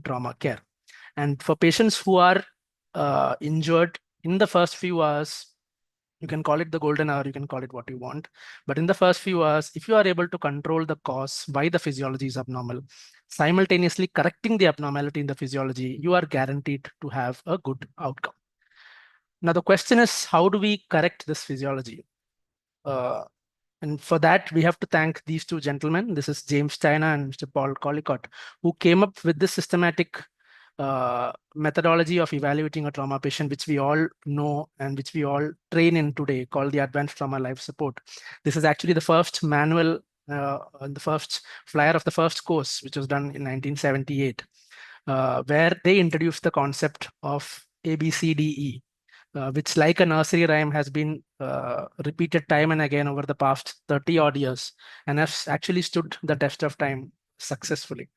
in trauma care. And for patients who are injured in the first few hours, you can call it the golden hour, you can call it what you want. But in the first few hours, if you are able to control the cause, why the physiology is abnormal, simultaneously correcting the abnormality in the physiology, you are guaranteed to have a good outcome. Now, the question is, how do we correct this physiology? And for that, we have to thank these two gentlemen. This is James China and Mr. Paul Collicott, who came up with this systematic methodology of evaluating a trauma patient, which we all know and which we all train in today, called the Advanced Trauma Life Support. This is actually the first manual, the first flyer of the first course, which was done in 1978, where they introduced the concept of ABCDE, which, like a nursery rhyme, has been repeated time and again over the past 30 odd years and has actually stood the test of time successfully.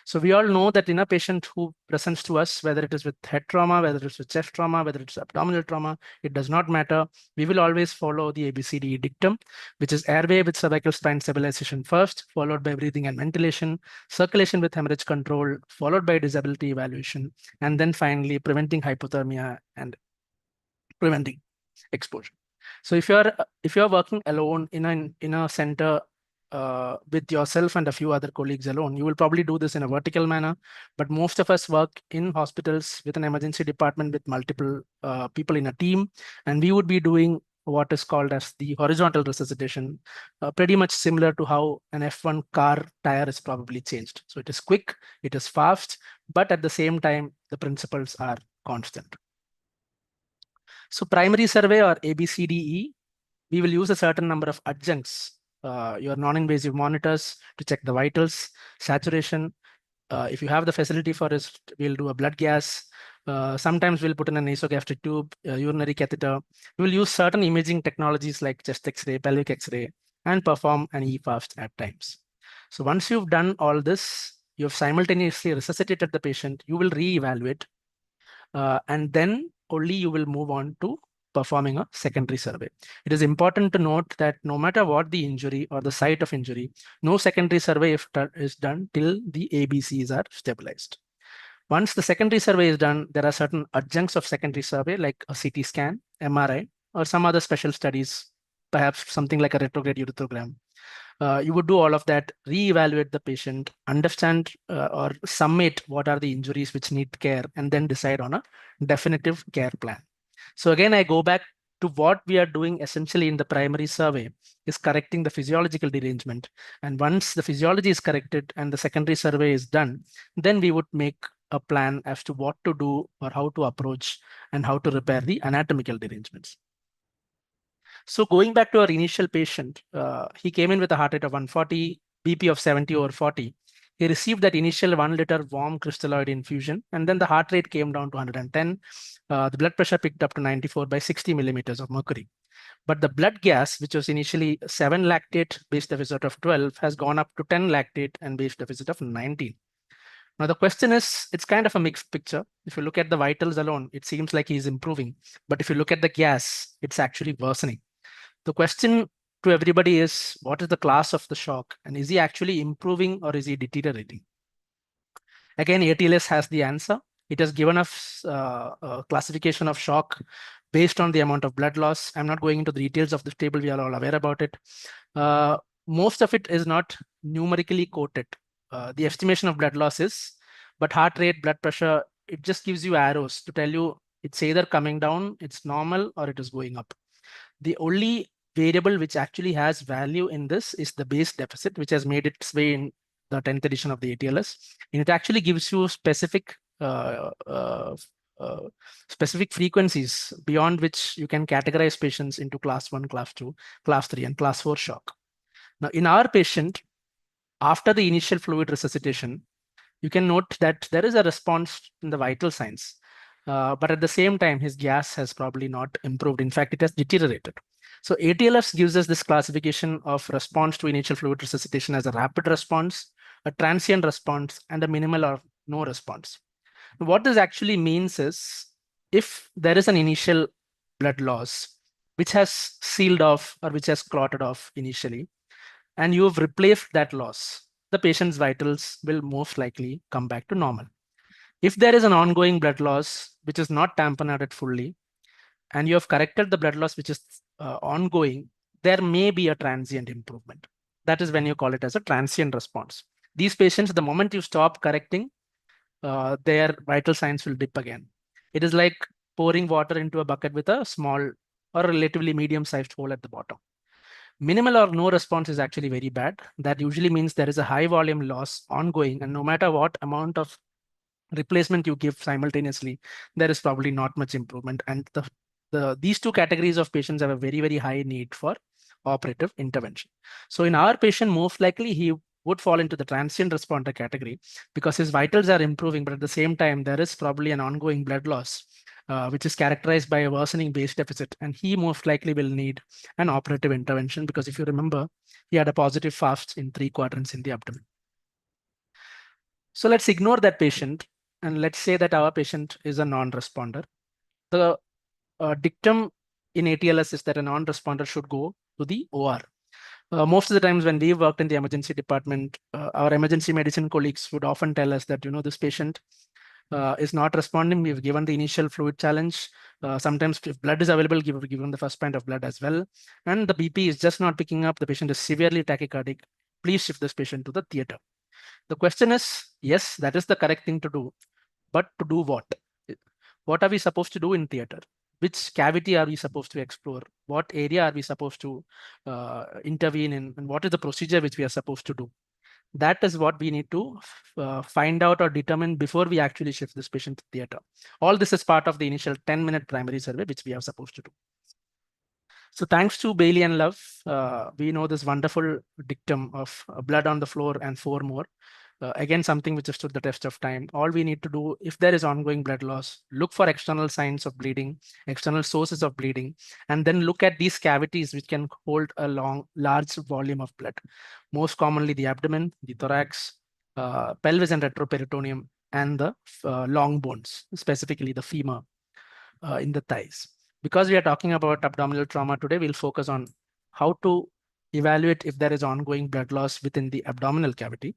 So we all know that in a patient who presents to us, whether it is with head trauma, whether it's with chest trauma, whether it's abdominal trauma, it does not matter. We will always follow the ABCDE dictum, which is airway with cervical spine stabilization first, followed by breathing and ventilation, circulation with hemorrhage control, followed by disability evaluation, and then finally preventing hypothermia and preventing exposure. So if you're working alone in a center with yourself and a few other colleagues alone, you will probably do this in a vertical manner. But most of us work in hospitals with an emergency department with multiple people in a team, and we would be doing what is called as the horizontal resuscitation, pretty much similar to how an F1 car tire is probably changed. So it is quick, it is fast, but at the same time, the principles are constant. So primary survey, or ABCDE, we will use a certain number of adjuncts, your non-invasive monitors to check the vitals, saturation. If you have the facility for it, we'll do a blood gas. Sometimes we'll put in a nasogastric tube, urinary catheter. We will use certain imaging technologies like chest X-ray, pelvic X-ray, and perform an EFAST at times. So once you've done all this, you've simultaneously resuscitated the patient, you will reevaluate, and then only you will move on to performing a secondary survey. It is important to note that no matter what the injury or the site of injury, no secondary survey is done till the ABCs are stabilized. Once the secondary survey is done, there are certain adjuncts of secondary survey like a CT scan, MRI, or some other special studies, perhaps something like a retrograde ureterogram. You would do all of that, reevaluate the patient, understand or summate what are the injuries which need care, and then decide on a definitive care plan. So again, I go back to what we are doing essentially in the primary survey is correcting the physiological derangement. And once the physiology is corrected and the secondary survey is done, then we would make a plan as to what to do or how to approach and how to repair the anatomical derangements. So going back to our initial patient, he came in with a heart rate of 140, BP of 70/40. He received that initial 1 liter warm crystalloid infusion, and then the heart rate came down to 110. The blood pressure picked up to 94/60 millimeters of mercury. But the blood gas, which was initially 7 lactate, base deficit of 12, has gone up to 10 lactate and base deficit of 19. Now, the question is, it's kind of a mixed picture. If you look at the vitals alone, it seems like he's improving. But if you look at the gas, it's actually worsening. The question to everybody is, what is the class of the shock? And is he actually improving or is he deteriorating? Again, ATLS has the answer. It has given us a classification of shock based on the amount of blood loss. I'm not going into the details of this table. We are all aware about it. Most of it is not numerically quoted. The estimation of blood loss is, but heart rate, blood pressure, it just gives you arrows to tell you it's either coming down, it's normal, or it is going up. The only variable which actually has value in this is the base deficit, which has made its way in the 10th edition of the ATLS. And it actually gives you specific frequencies beyond which you can categorize patients into class 1, class 2, class 3, and class 4 shock. Now, in our patient, after the initial fluid resuscitation, you can note that there is a response in the vital signs. But at the same time, his gas has probably not improved. In fact, it has deteriorated. So ATLS gives us this classification of response to initial fluid resuscitation as a rapid response, a transient response, and a minimal or no response. What this actually means is, if there is an initial blood loss, which has sealed off or which has clotted off initially, and you have replaced that loss, the patient's vitals will most likely come back to normal. If there is an ongoing blood loss, which is not tamponaded fully, and you have corrected the blood loss, which is ongoing, there may be a transient improvement. That is when you call it as a transient response. These patients, the moment you stop correcting, their vital signs will dip again. It is like pouring water into a bucket with a small or relatively medium-sized hole at the bottom. Minimal or no response is actually very bad. That usually means there is a high volume loss ongoing, and no matter what amount of replacement you give simultaneously, there is probably not much improvement. And these two categories of patients have a very, very high need for operative intervention. So in our patient, most likely he would fall into the transient responder category because his vitals are improving, but at the same time, there is probably an ongoing blood loss, which is characterized by a worsening base deficit. And he most likely will need an operative intervention because if you remember, he had a positive FAST in 3 quadrants in the abdomen. So let's ignore that patient and let's say that our patient is a non-responder. The dictum in ATLS is that a non-responder should go to the OR. Most of the times when we worked in the emergency department, our emergency medicine colleagues would often tell us that, this patient is not responding. We've given the initial fluid challenge. Sometimes if blood is available, give them the first pint of blood as well. And the BP is just not picking up. The patient is severely tachycardic. Please shift this patient to the theater. The question is, yes, that is the correct thing to do. But to do what? What are we supposed to do in theater? Which cavity are we supposed to explore? What area are we supposed to intervene in? And what is the procedure which we are supposed to do? That is what we need to find out or determine before we actually shift this patient to theater. All this is part of the initial 10-minute primary survey, which we are supposed to do. So thanks to Bailey and Love, we know this wonderful dictum of blood on the floor and 4 more. Again, something which has stood the test of time. All we need to do, if there is ongoing blood loss, look for external signs of bleeding, external sources of bleeding, and then look at these cavities which can hold a large volume of blood. Most commonly the abdomen, the thorax, pelvis and retroperitoneum, and the long bones, specifically the femur in the thighs. Because we are talking about abdominal trauma today, we'll focus on how to evaluate if there is ongoing blood loss within the abdominal cavity.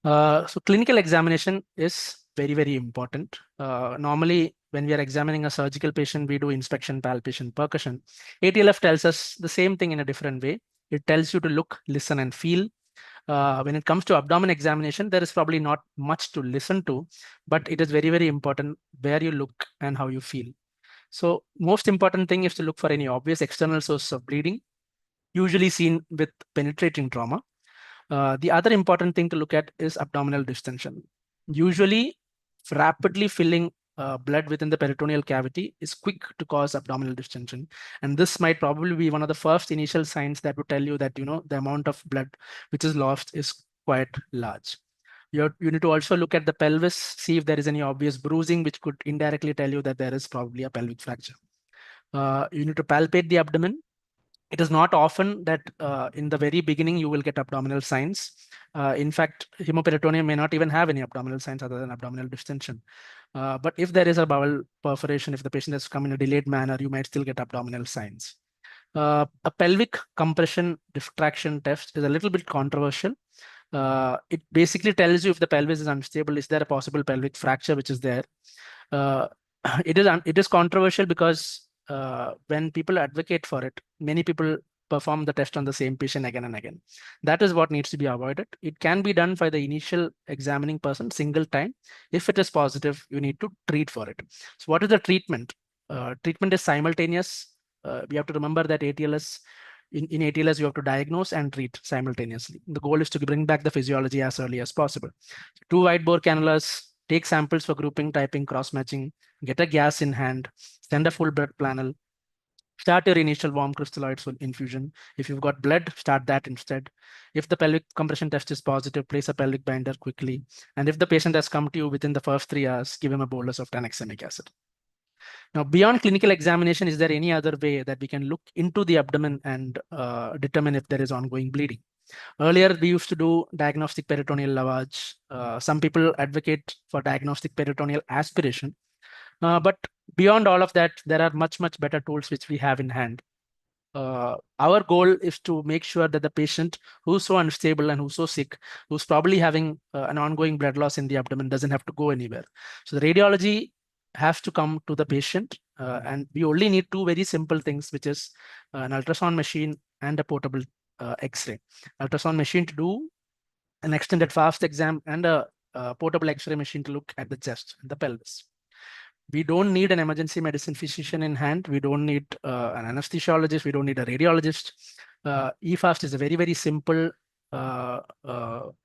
So clinical examination is very, very important. Normally, when we are examining a surgical patient, we do inspection, palpation, percussion. ATLF tells us the same thing in a different way. It tells you to look, listen, and feel. When it comes to abdomen examination, there is probably not much to listen to, but it is very, very important where you look and how you feel. So most important thing is to look for any obvious external source of bleeding, usually seen with penetrating trauma. The other important thing to look at is abdominal distension. Usually, rapidly filling blood within the peritoneal cavity is quick to cause abdominal distension. And this might probably be one of the first initial signs that would tell you that, the amount of blood which is lost is quite large. You need to also look at the pelvis, see if there is any obvious bruising, which could indirectly tell you that there is probably a pelvic fracture. You need to palpate the abdomen. It is not often that in the very beginning you will get abdominal signs. In fact, hemoperitoneum may not even have any abdominal signs other than abdominal distension. But if there is a bowel perforation, if the patient has come in a delayed manner, you might still get abdominal signs. A pelvic compression diffraction test is a little bit controversial. It basically tells you if the pelvis is unstable, is there a possible pelvic fracture which is there? It is controversial because when people advocate for it, many people perform the test on the same patient again and again. That is what needs to be avoided. It can be done by the initial examining person single time. If it is positive, you need to treat for it. So what is the treatment? Treatment is simultaneous. We have to remember that ATLS, in ATLS, you have to diagnose and treat simultaneously. The goal is to bring back the physiology as early as possible. 2 wide bore cannulas, take samples for grouping, typing, cross-matching, get a gas in hand, send a full blood panel, start your initial warm crystalloid infusion. If you've got blood, start that instead. If the pelvic compression test is positive, place a pelvic binder quickly. And if the patient has come to you within the first 3 hours, give him a bolus of tranexamic acid. Now, beyond clinical examination, is there any other way that we can look into the abdomen and determine if there is ongoing bleeding? Earlier, we used to do diagnostic peritoneal lavage. Some people advocate for diagnostic peritoneal aspiration. But beyond all of that, there are much, much better tools which we have in hand. our goal is to make sure that the patient who's so unstable and who's so sick, who's probably having an ongoing blood loss in the abdomen, doesn't have to go anywhere. So the radiology has to come to the patient, and we only need two very simple things, which is an ultrasound machine and a portable X-ray. Ultrasound machine to do an extended fast exam, and a portable X-ray machine to look at the chest and the pelvis. We don't need an emergency medicine physician in hand. We don't need an anesthesiologist. We don't need a radiologist. EFAST is a very, very simple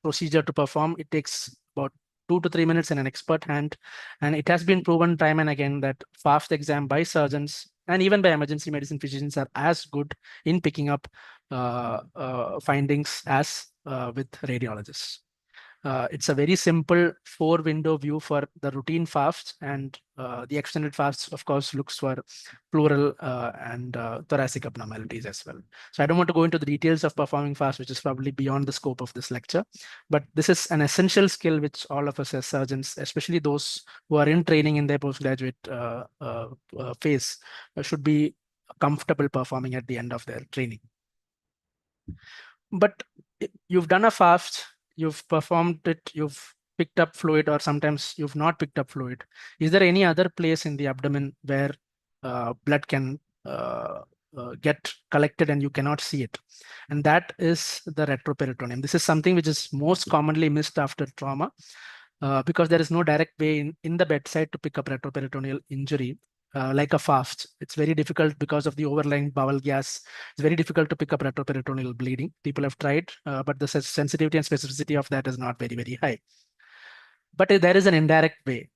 procedure to perform. It takes about 2 to 3 minutes in an expert hand. And it has been proven time and again that fast exam by surgeons and even by emergency medicine physicians are as good in picking up findings as with radiologists. It's a very simple 4-window view for the routine FAST, and the extended FAST, of course, looks for pleural and thoracic abnormalities as well. So I don't want to go into the details of performing FAST, which is probably beyond the scope of this lecture, but this is an essential skill which all of us as surgeons, especially those who are in training in their postgraduate phase, should be comfortable performing at the end of their training. But you've done a FAST, you've performed it, you've picked up fluid, or sometimes you've not picked up fluid. Is there any other place in the abdomen where blood can get collected and you cannot see it? And that is the retroperitoneum. This is something which is most commonly missed after trauma because there is no direct way in the bedside to pick up retroperitoneal injury. Like a FAST, it's very difficult because of the overlying bowel gas. It's very difficult to pick up retroperitoneal bleeding. People have tried, but the sensitivity and specificity of that is not very, very high. But there is an indirect way.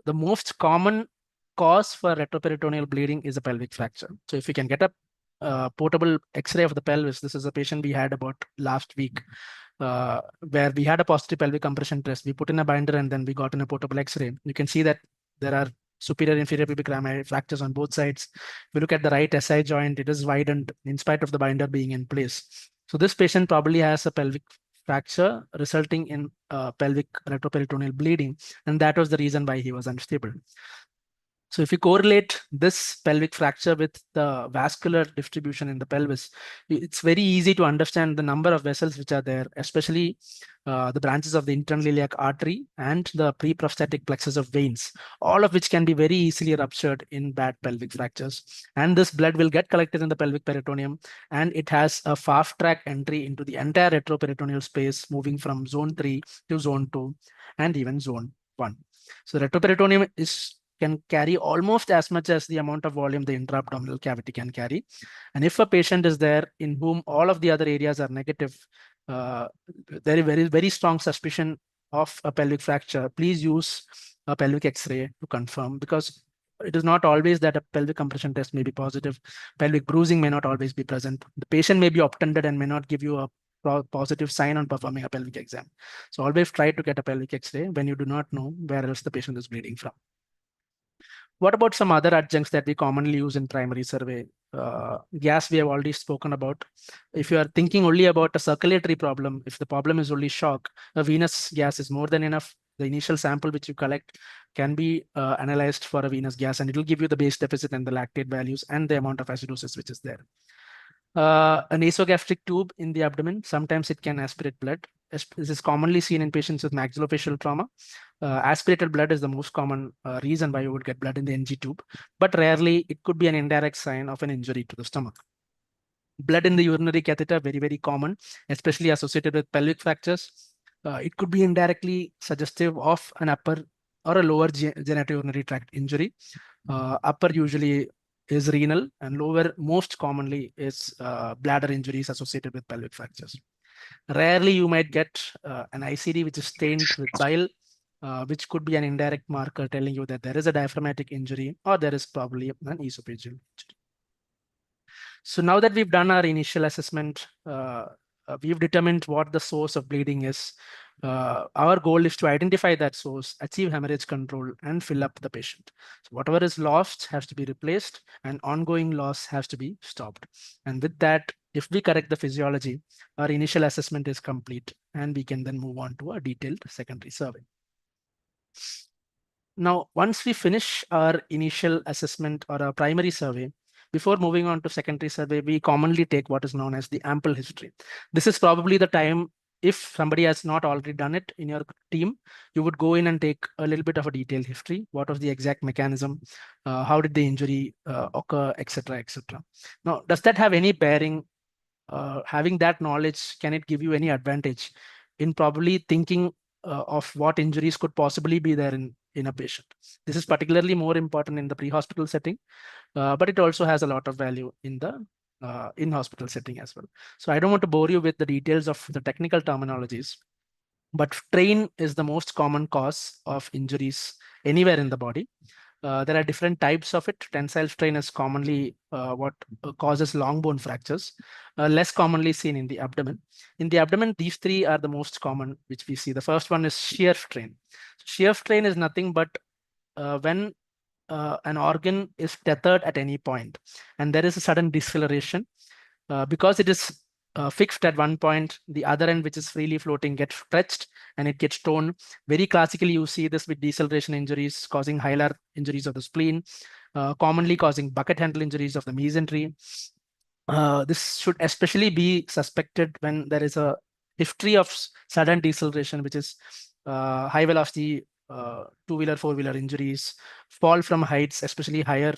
The most common cause for retroperitoneal bleeding is a pelvic fracture. So if you can get a portable X-ray of the pelvis, this is a patient we had about last week, where we had a positive pelvic compression test. We put in a binder and then we got in a portable X-ray. You can see that there are superior inferior pubic rami fractures on both sides. If you look at the right SI joint, it is widened in spite of the binder being in place. So this patient probably has a pelvic fracture resulting in pelvic retroperitoneal bleeding, and that was the reason why he was unstable. So if you correlate this pelvic fracture with the vascular distribution in the pelvis, it's very easy to understand the number of vessels which are there, especially the branches of the internal iliac artery and the pre-prostatic plexus of veins, all of which can be very easily ruptured in bad pelvic fractures. And this blood will get collected in the pelvic peritoneum, and it has a fast track entry into the entire retroperitoneal space, moving from zone 3 to zone 2 and even zone 1. So retroperitoneum can carry almost as much as the amount of volume the intra-abdominal cavity can carry. And if a patient is there in whom all of the other areas are negative, there is very strong suspicion of a pelvic fracture, please use a pelvic X-ray to confirm, because it is not always that a pelvic compression test may be positive. Pelvic bruising may not always be present. The patient may be obtunded and may not give you a positive sign on performing a pelvic exam. So always try to get a pelvic X-ray when you do not know where else the patient is bleeding from. What about some other adjuncts that we commonly use in primary survey? Gas we have already spoken about. If you are thinking only about a circulatory problem, if the problem is only shock, a venous gas is more than enough. The initial sample which you collect can be analyzed for a venous gas, and it will give you the base deficit and the lactate values and the amount of acidosis which is there. A nasogastric tube in the abdomen, sometimes it can aspirate blood. This is commonly seen in patients with maxillofacial trauma. Aspirated blood is the most common reason why you would get blood in the NG tube, but rarely it could be an indirect sign of an injury to the stomach. Blood in the urinary catheter, very, very common, especially associated with pelvic fractures. It could be indirectly suggestive of an upper or a lower genitourinary tract injury. Upper usually is renal, and lower most commonly is bladder injuries associated with pelvic fractures. Rarely you might get an ICD which is stained with bile, which could be an indirect marker telling you that there is a diaphragmatic injury or there is probably an esophageal injury. So now that we've done our initial assessment, we've determined what the source of bleeding is. Our goal is to identify that source, achieve hemorrhage control, and fill up the patient. So whatever is lost has to be replaced, and ongoing loss has to be stopped. And with that, if we correct the physiology, our initial assessment is complete, and we can then move on to a detailed secondary survey. Now, once we finish our initial assessment or our primary survey, Before moving on to secondary survey, we commonly take what is known as the ample history. This is probably the time, if somebody has not already done it in your team, you would go in and take a little bit of a detailed history. What was the exact mechanism? How did the injury occur, etc., etc. Now, does that have any bearing? Having that knowledge, can it give you any advantage in probably thinking of what injuries could possibly be there in a patient? This is particularly more important in the pre-hospital setting, but it also has a lot of value in the in-hospital setting as well. So I don't want to bore you with the details of the technical terminologies, but strain is the most common cause of injuries anywhere in the body. There are different types of it. Tensile strain is commonly what causes long bone fractures, less commonly seen in the abdomen. In the abdomen, these three are the most common, which we see. The first one is shear strain. Shear strain is nothing but when an organ is tethered at any point and there is a sudden deceleration, because it is fixed at one point, the other end, which is freely floating, gets stretched and it gets torn. Very classically, you see this with deceleration injuries causing hilar injuries of the spleen, commonly causing bucket handle injuries of the mesentery. This should especially be suspected when there is a history of sudden deceleration, which is high velocity two-wheeler, four-wheeler injuries, fall from heights, especially higher,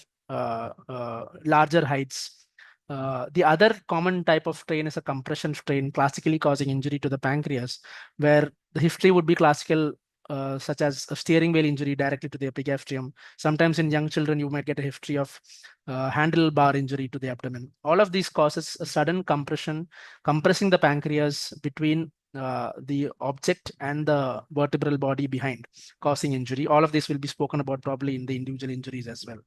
larger heights. The other common type of strain is a compression strain, classically causing injury to the pancreas, where the history would be classical, such as a steering wheel injury directly to the epigastrium. Sometimes in young children, you might get a history of handlebar injury to the abdomen. All of these causes a sudden compression, compressing the pancreas between the object and the vertebral body behind, causing injury. All of this will be spoken about probably in the individual injuries as well.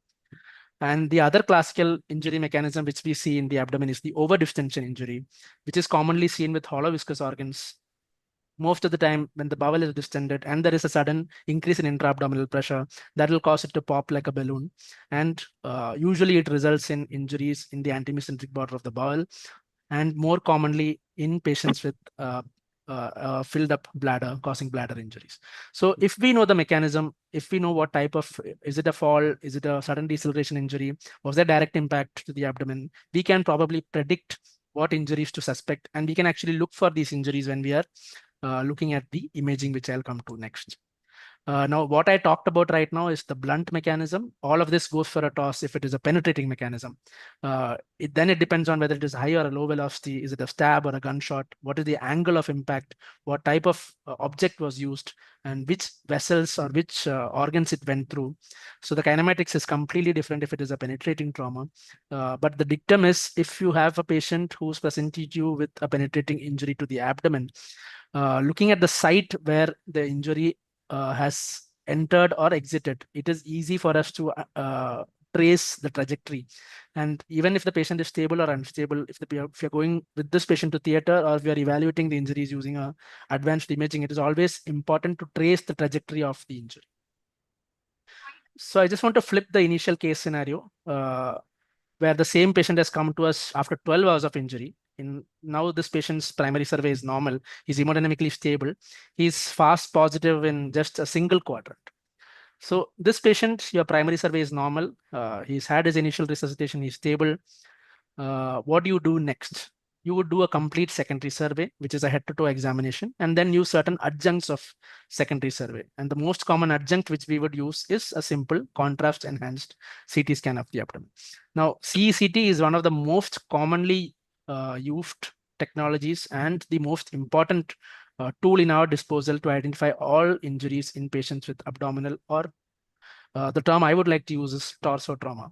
And the other classical injury mechanism which we see in the abdomen is the overdistension injury, which is commonly seen with hollow viscous organs. Most of the time when the bowel is distended and there is a sudden increase in intra-abdominal pressure, that will cause it to pop like a balloon. And usually it results in injuries in the antimesenteric border of the bowel, and more commonly in patients with filled up bladder, causing bladder injuries. So if we know the mechanism, if we know what type of, is it a fall, is it a sudden deceleration injury, was there direct impact to the abdomen, we can probably predict what injuries to suspect, and we can actually look for these injuries when we are looking at the imaging, which I'll come to next. Now, what I talked about right now is the blunt mechanism. All of this goes for a toss if it is a penetrating mechanism. Then it depends on whether it is high or a low velocity. Is it a stab or a gunshot? What is the angle of impact? What type of object was used? And which vessels or which organs it went through? So the kinematics is completely different if it is a penetrating trauma. But the dictum is, if you have a patient who's presented you with a penetrating injury to the abdomen, looking at the site where the injury has entered or exited, it is easy for us to trace the trajectory. And even if the patient is stable or unstable, if you're going with this patient to theater, or if we are evaluating the injuries using advanced imaging, it is always important to trace the trajectory of the injury. So I just want to flip the initial case scenario where the same patient has come to us after 12 hours of injury. Now this patient's primary survey is normal. He's hemodynamically stable. He's fast positive in just a single quadrant. So this patient, your primary survey is normal. He's had his initial resuscitation. He's stable. What do you do next? You would do a complete secondary survey, which is a head-to-toe examination, and then use certain adjuncts of secondary survey. And the most common adjunct which we would use is a simple contrast-enhanced CT scan of the abdomen. Now, CECT is one of the most commonly used technologies and the most important tool in our disposal to identify all injuries in patients with abdominal, or the term I would like to use is torso trauma.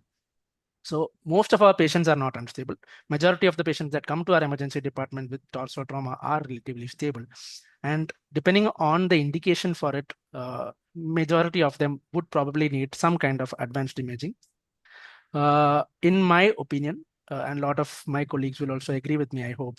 So most of our patients are not unstable. Majority of the patients that come to our emergency department with torso trauma are relatively stable. And depending on the indication for it, majority of them would probably need some kind of advanced imaging. In my opinion, and a lot of my colleagues will also agree with me, I hope,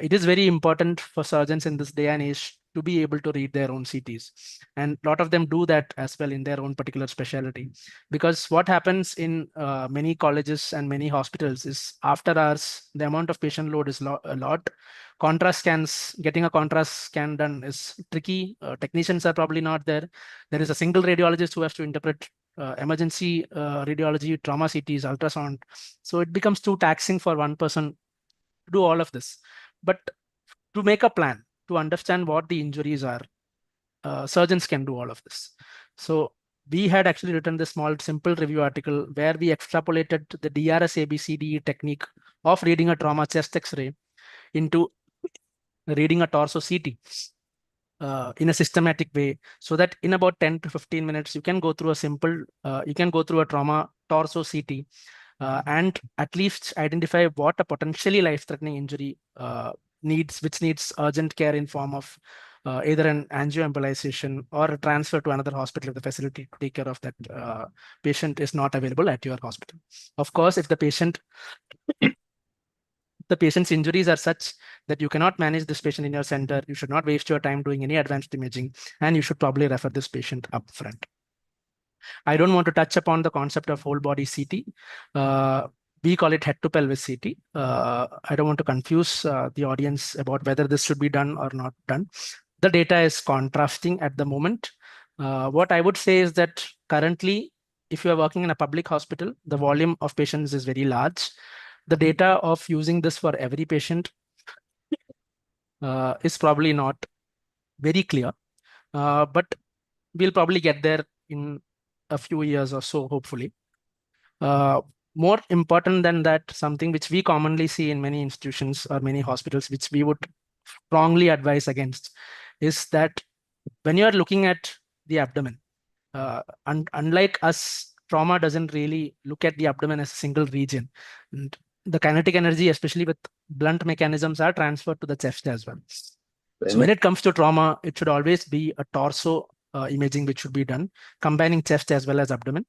it is very important for surgeons in this day and age to be able to read their own CTs. And a lot of them do that as well in their own particular specialty. Because what happens in many colleges and many hospitals is, after hours, the amount of patient load is a lot. Contrast scans, getting a contrast scan done is tricky. Technicians are probably not there. There is a single radiologist who has to interpret emergency radiology, trauma CTs, ultrasound. So it becomes too taxing for one person to do all of this. But to make a plan, to understand what the injuries are, surgeons can do all of this. So we had actually written this small, simple review article where we extrapolated the DRS ABCDE technique of reading a trauma chest X-ray into reading a torso CT in a systematic way, so that in about 10 to 15 minutes, you can go through a simple, you can go through a trauma torso CT and at least identify what a potentially life-threatening injury needs, which needs urgent care in form of either an angioembolization or a transfer to another hospital if the facility to take care of that patient is not available at your hospital. Of course, if the patient's injuries are such that you cannot manage this patient in your center, you should not waste your time doing any advanced imaging, and you should probably refer this patient upfront. I don't want to touch upon the concept of whole body CT. We call it head to pelvis CT. I don't want to confuse the audience about whether this should be done or not done. The data is contrasting at the moment. What I would say is that currently, if you are working in a public hospital, the volume of patients is very large. The data of using this for every patient is probably not very clear, but we'll probably get there in a few years or so, hopefully. More important than that, something which we commonly see in many institutions or many hospitals, which we would strongly advise against, is that when you are looking at the abdomen, unlike us, trauma doesn't really look at the abdomen as a single region. And the kinetic energy, especially with blunt mechanisms, are transferred to the chest as well. So when it comes to trauma, it should always be a torso imaging which should be done, combining chest as well as abdomen.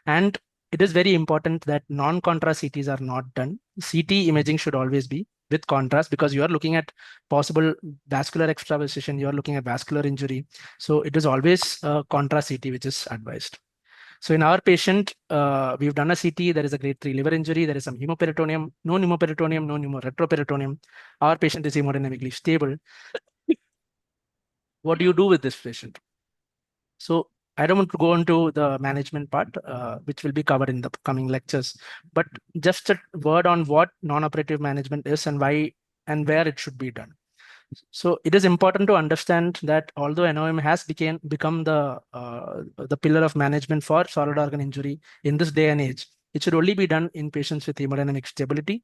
And it is very important that non-contrast CTs are not done. CT imaging should always be with contrast, because you are looking at possible vascular extravasation, you are looking at vascular injury. So it is always contrast CT which is advised. So in our patient, we've done a CT. There is a grade 3 liver injury. There is some hemoperitoneum, no pneumoperitoneum, no pneumoretroperitoneum. Our patient is hemodynamically stable. What do you do with this patient? So I don't want to go into the management part, which will be covered in the coming lectures, but just a word on what non-operative management is and why and where it should be done. So it is important to understand that although NOM has become the pillar of management for solid organ injury in this day and age, it should only be done in patients with hemodynamic stability.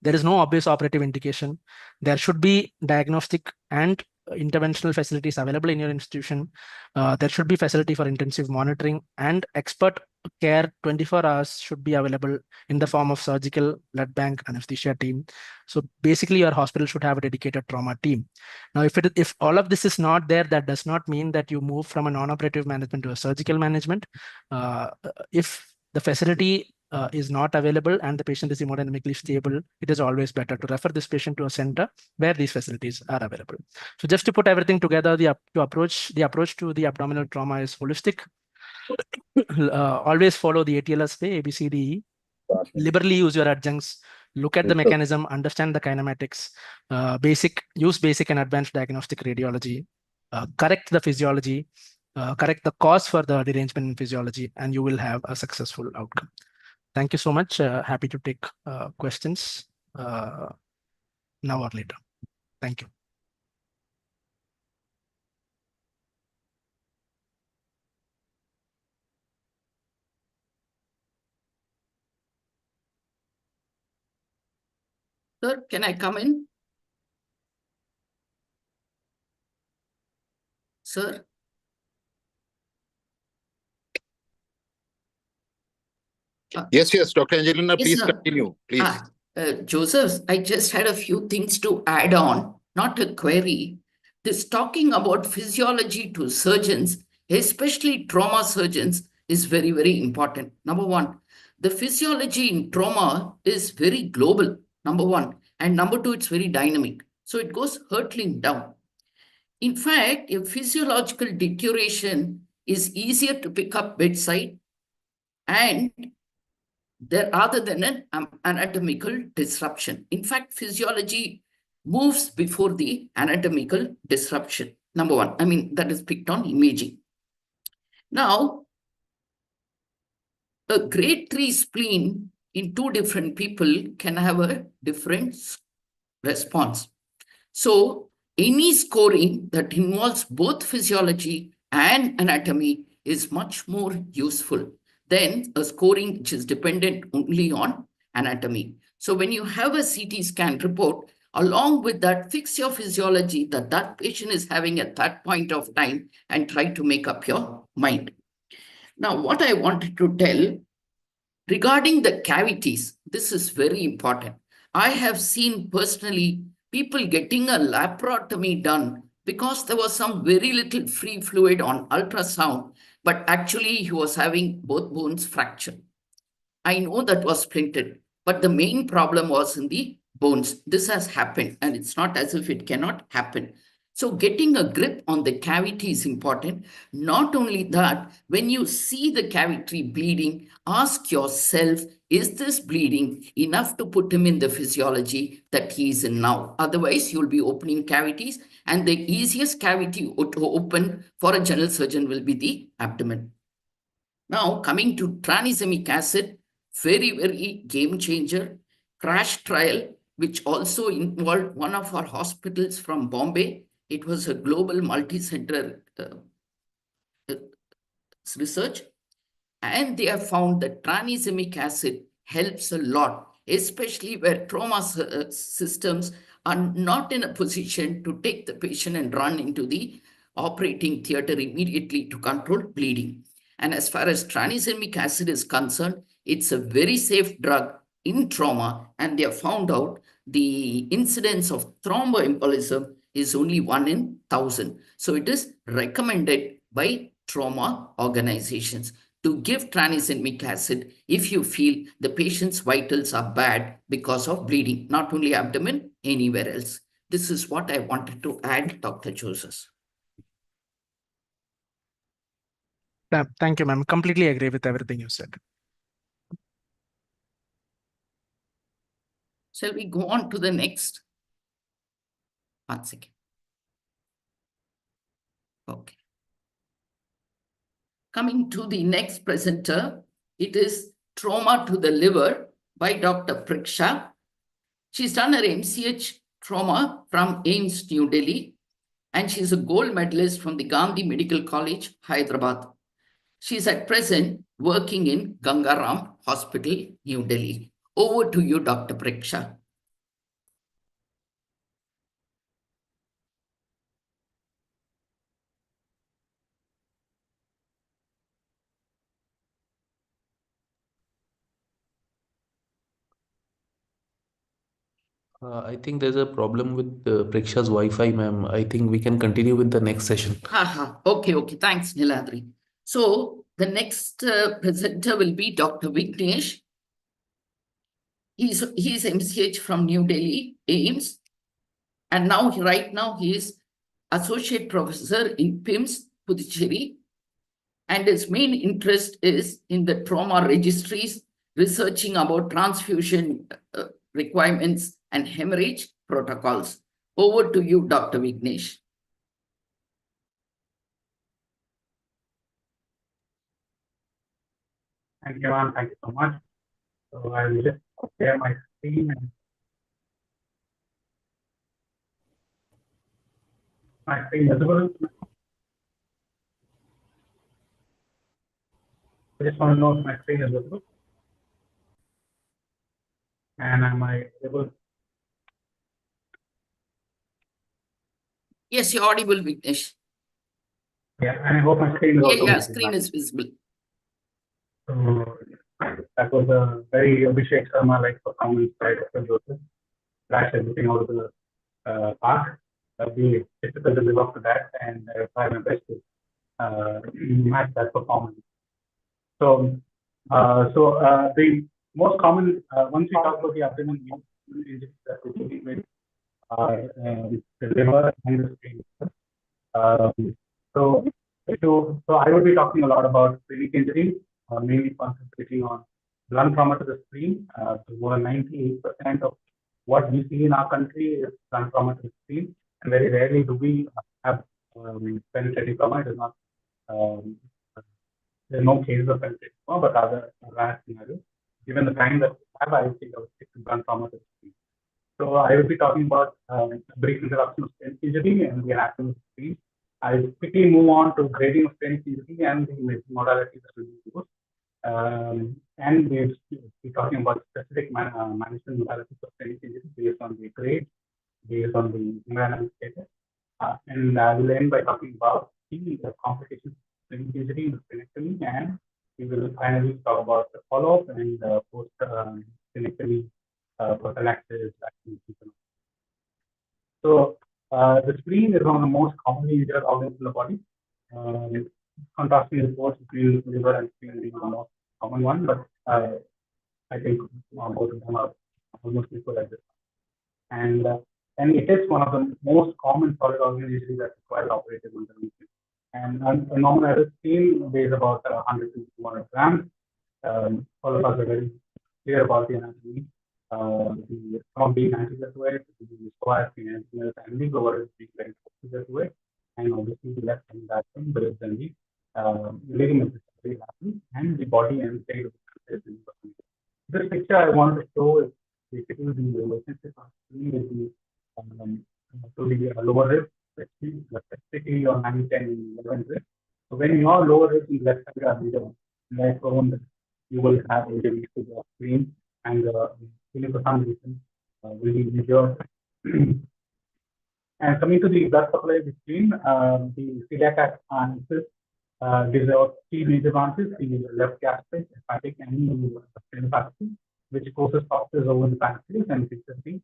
There is no obvious operative indication. There should be diagnostic and interventional facilities available in your institution. There should be facility for intensive monitoring, and expert care 24 hours should be available in the form of surgical, blood bank, anesthesia team. So basically your hospital should have a dedicated trauma team. Now, if all of this is not there, that does not mean that you move from a non-operative management to a surgical management. If the facility is not available and the patient is hemodynamically stable, it is always better to refer this patient to a center where these facilities are available. So just to put everything together, the approach to the abdominal trauma is holistic. Always follow the ATLS way, ABCDE. Liberally use your adjuncts, look at the mechanism, understand the kinematics, use basic and advanced diagnostic radiology, correct the physiology, correct the cause for the derangement in physiology, and you will have a successful outcome. Thank you so much. Happy to take questions now or later. Thank you. Sir, can I come in? Sir? Yes, Dr. Angelina, Yes, please sir. continue, please. Joseph, I just had a few things to add on, not a query. This talking about physiology to surgeons, especially trauma surgeons, is very, very important. Number one, the physiology in trauma is very global, number one. And number two, it's very dynamic. So it goes hurtling down. In fact, a physiological deterioration is easier to pick up bedside and rather than an anatomical disruption. In fact, physiology moves before the anatomical disruption. Number one, that is picked on imaging. Now, a grade 3 spleen in 2 different people can have a different response. So any scoring that involves both physiology and anatomy is much more useful than a scoring which is dependent only on anatomy. So when you have a CT scan report, along with that, fix your physiology that that patient is having at that point of time and try to make up your mind. Now, what I wanted to tell regarding the cavities, this is very important. I have seen personally people getting a laparotomy done because there was some very little free fluid on ultrasound, but actually he was having both bones fractured. I know that was splinted, but the main problem was in the bones. This has happened, and it's not as if it cannot happen. So getting a grip on the cavity is important. Not only that, when you see the cavity bleeding, ask yourself, is this bleeding enough to put him in the physiology that he is in now? Otherwise, you'll be opening cavities, and the easiest cavity to open for a general surgeon will be the abdomen. Now, coming to tranexamic acid, very, very game changer. Crash trial, which also involved one of our hospitals from Bombay. It was a global multi-center research. And they have found that tranexamic acid helps a lot, especially where trauma systems are not in a position to take the patient and run into the operating theater immediately to control bleeding. And as far as tranexamic acid is concerned, it's a very safe drug in trauma, and they have found out the incidence of thromboembolism is only 1 in 1,000. So it is recommended by trauma organizations to give tranexamic acid if you feel the patient's vitals are bad because of bleeding, not only abdomen, anywhere else. This is what I wanted to add, Dr. Joses. Thank you, ma'am. Completely agree with everything you said. Shall we go on to the next? 1 second. Okay. Coming to the next presenter, it is trauma to the liver by Dr. Preksha. She's done her MCH trauma from AIIMS, New Delhi, and she's a gold medalist from the Gandhi Medical College, Hyderabad. She's at present working in Gangaram Hospital, New Delhi. Over to you, Dr. Preksha. I think there's a problem with Preksha's Wi-Fi, ma'am. I think we can continue with the next session. Okay. Thanks, Niladri. So the next presenter will be Dr. Vignesh. He's MCH from New Delhi, AIIMS. And now, right now, he is associate professor in PIMS, Puducherry. And his main interest is in the trauma registries, researching about transfusion requirements and hemorrhage protocols. Over to you, Dr. Vignesh. Thank you, ma'am. Thank you so much. So I will just share my screen. My screen visible. I just want to know if my screen is visible. And am I able? Yes, you're audible, Vignesh. Yeah, and I hope my screen is also visible. Screen is visible. So that was a very Abhishek Sharma-like performance by Dr. Joses. That's everything out of the park. It'll be difficult to live up to that, and I try my best to match that performance. So, the most common, once we talk about the abdomen injuries that we deal with are the liver and the spleen. So I will be talking a lot about splenic injuries, mainly concentrating on blunt trauma to the spleen. So more than 98% of what we see in our country is blunt trauma to the spleen, and very rarely do we have penetrating trauma. It is not there are no cases of penetrating trauma, but other rare scenarios. Given the time that we have, I think I would stick to gun trauma. So I will be talking about a brief introduction of strength injury and the anatomy of spleen. I'll quickly move on to grading of strength injury and the modalities that will be used. And we'll be talking about specific management modalities of strength injury based on the grade, based on the environmental status. And I will end by talking about the complications of strength injury in splenectomy, and we will finally talk about the follow-up and post-splenectomy prophylaxis vaccines. So the spleen is one of the most commonly injured organs in the body. Contrasting reports between liver and spleen being the most common one, but I think both of them are almost equal at this time. And it is one of the most common solid organ injuries that requires operative intervention. And a normal average spleen weighs about 100 to 200 grams. All of us are very clear about the anatomy. The from being anterior to it, the square being anterior, and the lower is being very posterior to it, and obviously the left and back end, but then the ligament is very happy, and the body and side of the is in this picture I want to show is basically the relationship of spleen with the to the lower rib, specifically your 9, 10, 11 rib. So when your lower rib is left side are more prone, you will have injuries to the spleen, and for some reason will be injured. And coming to the blood supply of the spleen, the celiac analysis gives out three major branches: the left gastric, hepatic, and splenopathy, which causes toxins over the pancreas and fixes the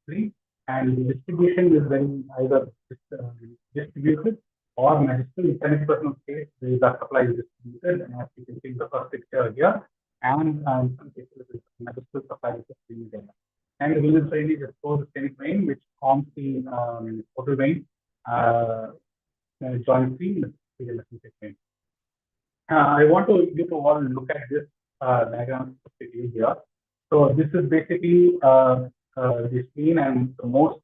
spleen. And the distribution is very either distributed or magical. In 70% of cases, the blood supply is distributed, and as you can see in the first picture here, and some cases magical supply is distributed. And the venous drainage is through the sphenic vein, which forms the portal vein jointly in the vein. I want you to all look at this diagram here. So this is basically the spleen and the most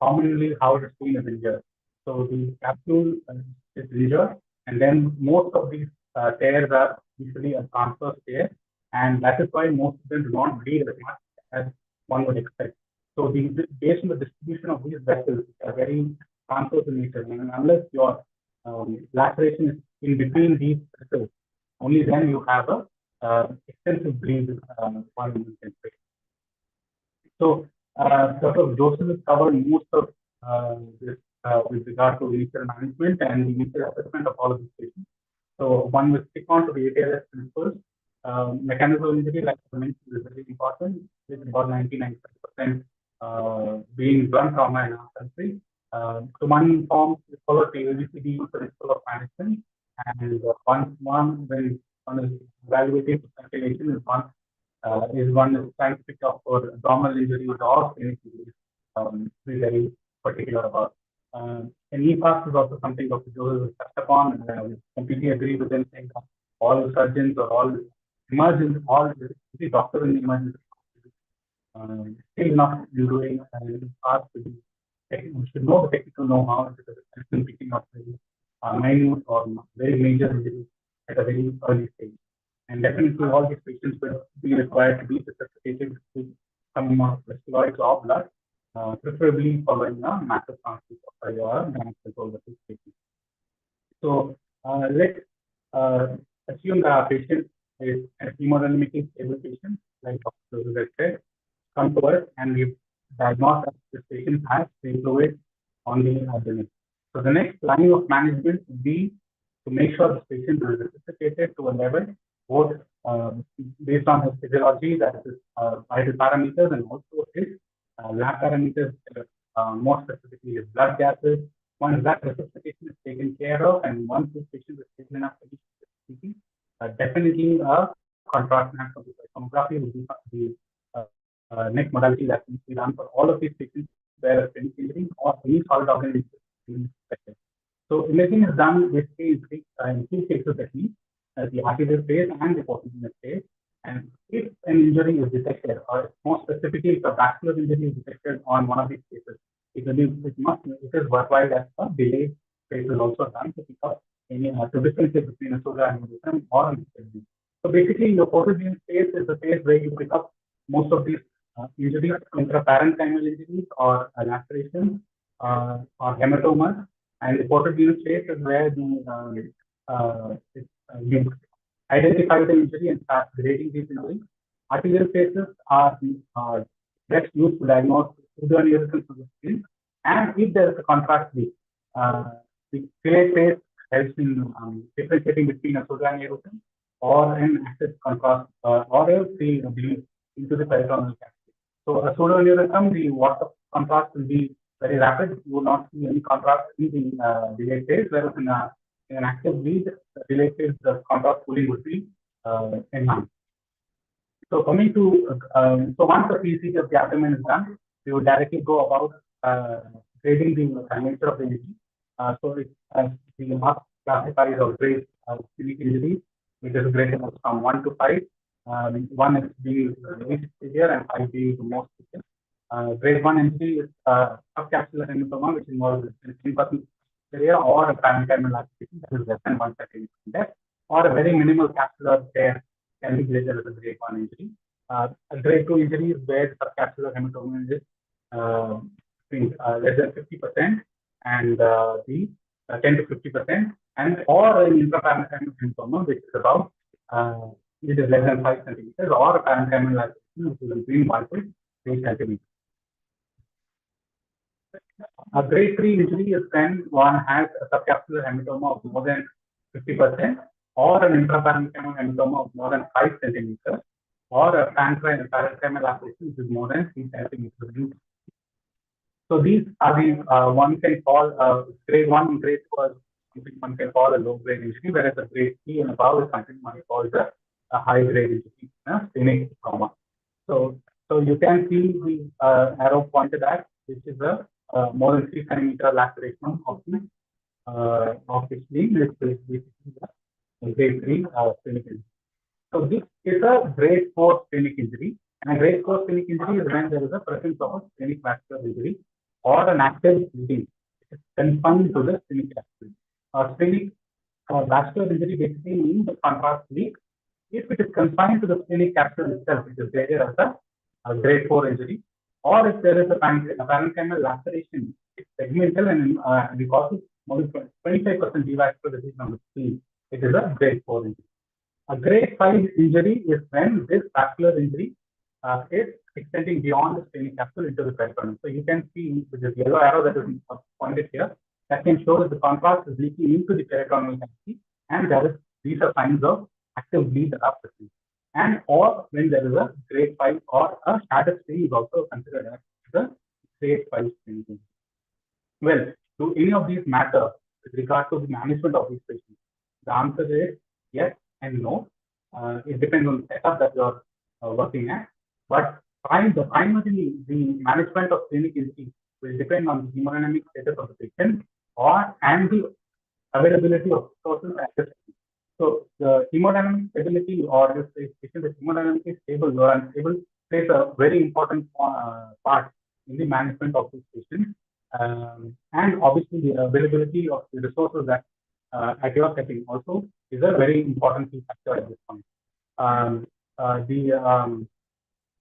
commonly how the spleen is injured. So the capsule is injured, and then most of these tears are usually a transverse tear, and that is why most of them do not bleed as much as one would expect. So based on the distribution of these vessels, are very transverse in nature, and unless your laceration is in between these vessels, only then you have a extensive bleed one can face. So Dr. Joses has covered most of this with regard to initial management and the initial assessment of all of these patients. So one will stick on to the ATLS principles. Mechanism of injury, like I mentioned, is very important. With about 99% being blood trauma in our country. So one form is followed the ABCD principle of management, and when one is evaluating circulation is one is trying to pick up for abdominal injuries or any injuries. Be very particular about. And EFAS is also something Dr. Joses has touched upon, and I completely agree with him saying that all surgeons or all emergency, all the doctors in the emergency still not doing and asked to be. You should know the technical know-how because it's picking up very minute or very major injuries at a very early stage. And definitely all these patients will be required to be resuscitated with some steroids or blood, preferably following a massive transfusion of your damage control of this patient. So let's assume that our patient is a hemodynamically stable patient, like Dr. Joses said, come to us and we diagnose that this patient has fluid on the abdomen. So the next line of management would be to make sure this patient is resuscitated to a level both based on his physiology, that is vital parameters, and also his lab parameters, more specifically his blood gases. Once that resuscitation is taken care of, and once this patient is taken enough speaking, definitely a contrast tomography will be the next modality that needs to be done for all of these patients where a spleen injury or any solid organ is affected. So imaging is done basically in two cases at least, the arterial phase and the posterior phase. And if an injury is detected, or more specifically, if a vascular injury is detected on one of these cases, it is worthwhile that a delay phase is also done to pick up to differentiate between a solar aneurysm or an active bleed. So basically, your portogenous phase is the phase where you pick up most of these injuries, intraparenchymal injuries or lacerations or hematomas, and the portogenous phase is where you identify the injury and start grading these injuries. Arterial phases are best used to diagnose pseudoaneurysms of the spleen, and if there is a contrast leak, the ciliate phase helps in differentiating between a pseudoaneurysm or an active contrast or else the bleed into the peritoneal cavity. So a pseudoaneurysm, the water contrast will be very rapid. You will not see any contrast in the delayed phase, whereas in an active bleed, the delayed phase, the contrast pooling would be enhanced. So coming to, so once the PCT of the abdomen is done, we would directly go about grading the nature of the injury. So the mark classifies or grades sphenic injuries, which is graded from 1 to 5. 1 is being least severe and 5 being the most severe. Grade 1 injury is subcapsular hematoma, which involves a 10% area or a parenchymal laceration that is less than 1 centimeter in depth, or a very minimal capsular tear can be graded as a grade 1 injury. A grade 2 injury is where subcapsular hematoma is less than 50% and the 10 to 50%, and or an intraparenchymal hematoma, which is about it is less than 5 centimeters, or a parenchymal laceration, which is between 1 to 3 centimeters. A grade 3 injury is when one has a subcapsular hematoma of more than 50%, or an intraparenchymal hematoma of more than 5 centimeters, or a parenchymal laceration which is more than 3 centimeters. So these are the one can call grade 1 and grade 2 something one can call a low grade injury, whereas a grade 3 and above is something one calls a high grade injury, sphenic trauma. So you can see the arrow pointed at, which is a more than 3 centimeter laceration of the spleen, which is basically the grade 3 sphenic injury. So this is a grade 4 sphenic injury, and a grade 4 sphenic injury is when there is a presence of a sphenic vascular injury or an active bleeding. It is confined to the sphenic capsule. Sphenic vascular injury basically means a contrast leak. If it is confined to the sphenic capsule itself, it is graded as a grade 4 injury. Or if there is a parenchymal laceration, it's segmental and because of more than 25% devascularization of the spleen, it is a grade 4 injury. A grade 5 injury is when this vascular injury is extending beyond the sphenic capsule into the peritoneum. So you can see with this yellow arrow that is pointed here, that can show that the contrast is leaking into the peritoneal cavity, and these are signs of active bleed that are present. And or when there is a grade 5 or a shattered spleen is also considered as the grade 5 spleen. Well, do any of these matter with regard to the management of these patients? The answer is yes and no. It depends on the setup that you're working at. But primarily, the management of sphenic injury will depend on the hemodynamic status of the patient and the availability of resources at the time. So the hemodynamic stability, or if the patient is hemodynamically stable or unstable, plays a very important part in the management of this patient. And obviously the availability of the resources that at your setting also is a very important key factor at this point.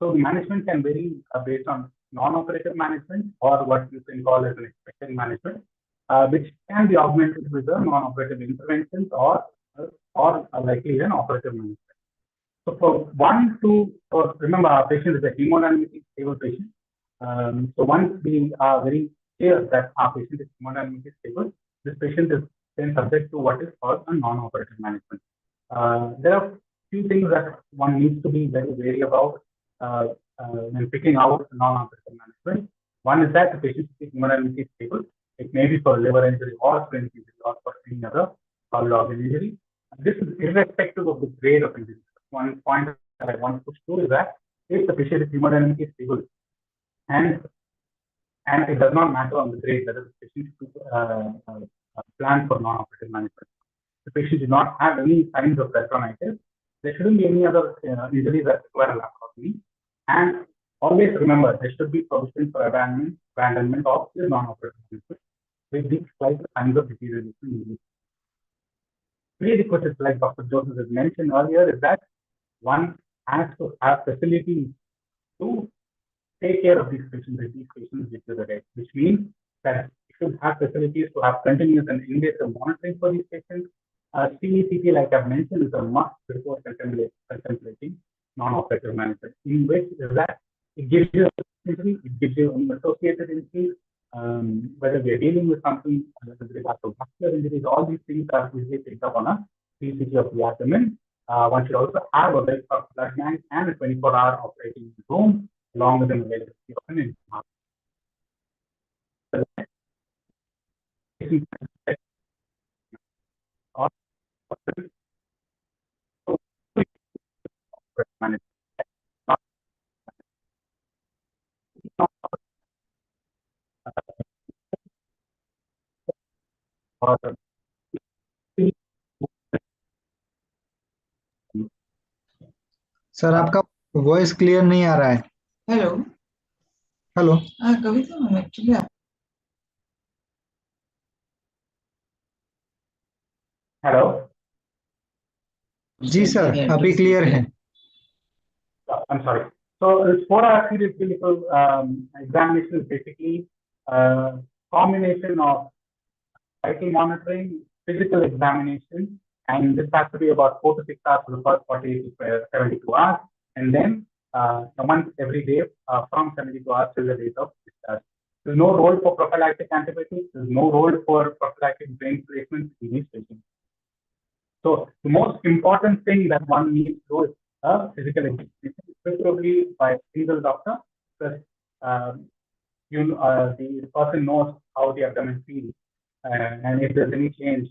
So the management can vary based on non-operative management or what you can call as an expected management, which can be augmented with the non-operative interventions or likely an operative management. So for 1 to, remember our patient is a hemodynamically stable patient. So once we are very clear that our patient is hemodynamically stable, this patient is then subject to what is called a non-operative management. There are few things that one needs to be very wary about when picking out non-operative management. One is that the patient is hemodynamically stable. It may be for liver injury or splenic injury or for any other solid organ injury. This is irrespective of the grade of injury. One point that I want to push through is that if the patient is hemodynamically stable and it does not matter on the grade, that is the patient should plan for non-operative management. The patient does not have any signs of peritonitis. There shouldn't be any other injuries that require a laparoscopy. And always remember, there should be provision for abandonment of the non-operative management with these slight signs of deterioration. prerequisites, like Dr. Joses has mentioned earlier, is that one has to have facilities to take care of these patients if these patients deteriorate, which means that you should have facilities to have continuous and invasive monitoring for these patients. CECT, like I've mentioned, is a must before contemplating non-operative management, in which is that it gives you injury, it gives you an associated injury, whether we are dealing with something with regard to vascular injuries, all these things are usually picked up on a CECT of the abdomen. One should also have a well-stocked blood bank and a 24-hour operating room, along with an availability of an sir आपका voice clear नहीं आ रहा है। Hello hello कविता ma'am actually hello जी sir अभी clear है। I'm sorry. So this 4-hour serial clinical examination is basically a combination of vital monitoring, physical examination, and this has to be about 4 to 6 hours for the first 48 to 72 hours, and then once every day from 72 hours till the date of discharge. There's no role for prophylactic antibiotics. There's no role for prophylactic drain placements in these patients. So the most important thing that one needs to do is physical examination, preferably by a single doctor, because the person knows how the abdomen feels, and if there's any change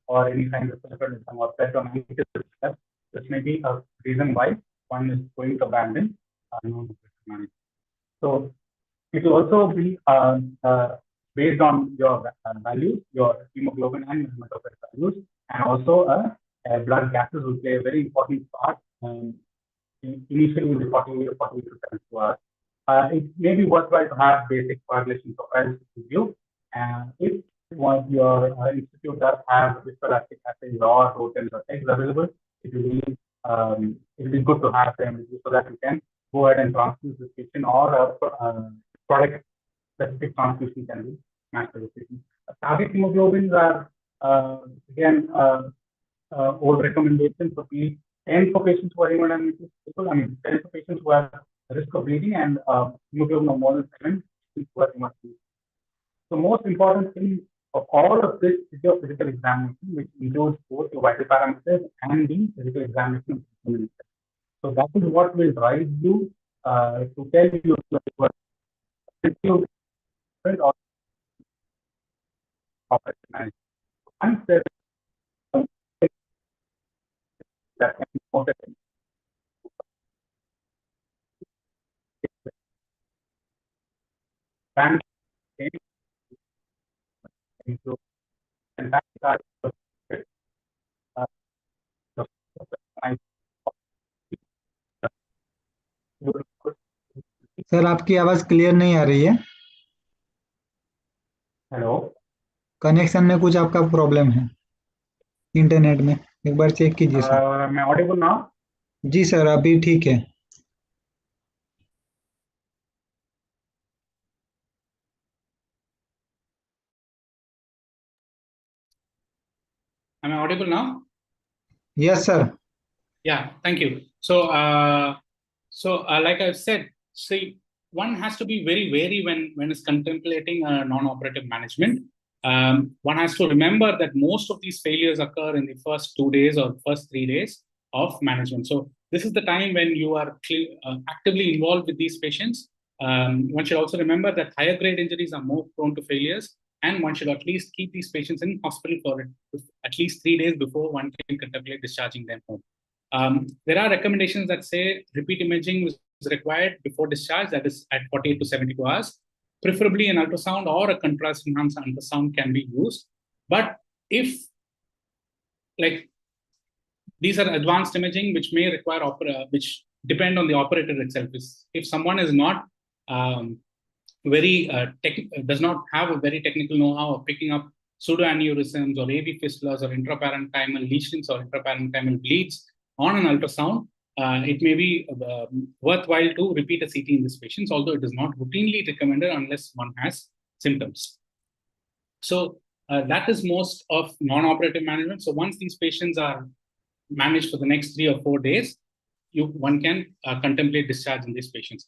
or any kind of hypertension or peritonitis, this may be a reason why one is going to abandon non-operative management. So it will also be based on your values, your hemoglobin and hematocrit values, and also blood gases will play a very important part initially in the 48 to 72 hours. It may be worthwhile to have basic coagulation profiles to review. If your institute does have viscoelastic assays or rotations or eggs available, it will be good to have them so that you can go ahead and transfuse this patient, or product specific transfusion can be matched to the patient. Target hemoglobins are again old recommendations for 10 for patients who are hemodynamically stable. I mean 10 for patients who have risk of bleeding, and hemoglobin of more than 7 who are hemodynamically. The most important thing of all of this is your physical examination, which includes both the vital parameters and the physical examination. So that is what will drive you to tell you what or operative management. Once there that can be noted and sir आपकी आवाज clear नहीं आ रही है। Hello, connection में कुछ आपका problem है internet में, एक बार चेक कीजिए सर। मैं ऑडिबल ना? जी सर अभी ठीक है। Am I audible now? Yes sir. Yeah, thank you. So like I've said, see, one has to be very wary when it's contemplating non-operative management. One has to remember that most of these failures occur in the first 2 days or first 3 days of management. So this is the time when you are actively involved with these patients. One should also remember that higher grade injuries are more prone to failures, and one should at least keep these patients in hospital for at least 3 days before one can contemplate discharging them home. There are recommendations that say repeat imaging is required before discharge, that is at 48 to 72 hours. Preferably an ultrasound or a contrast enhanced ultrasound can be used. But if, like, these are advanced imaging which may require, which depend on the operator itself. If someone is not does not have a very technical know-how of picking up pseudoaneurysms or AV fistulas or intraparenchymal lesions or intraparenchymal bleeds on an ultrasound, it may be worthwhile to repeat a CT in these patients, although it is not routinely recommended unless one has symptoms. So that is most of non-operative management. So once these patients are managed for the next 3 or 4 days, one can contemplate discharge in these patients.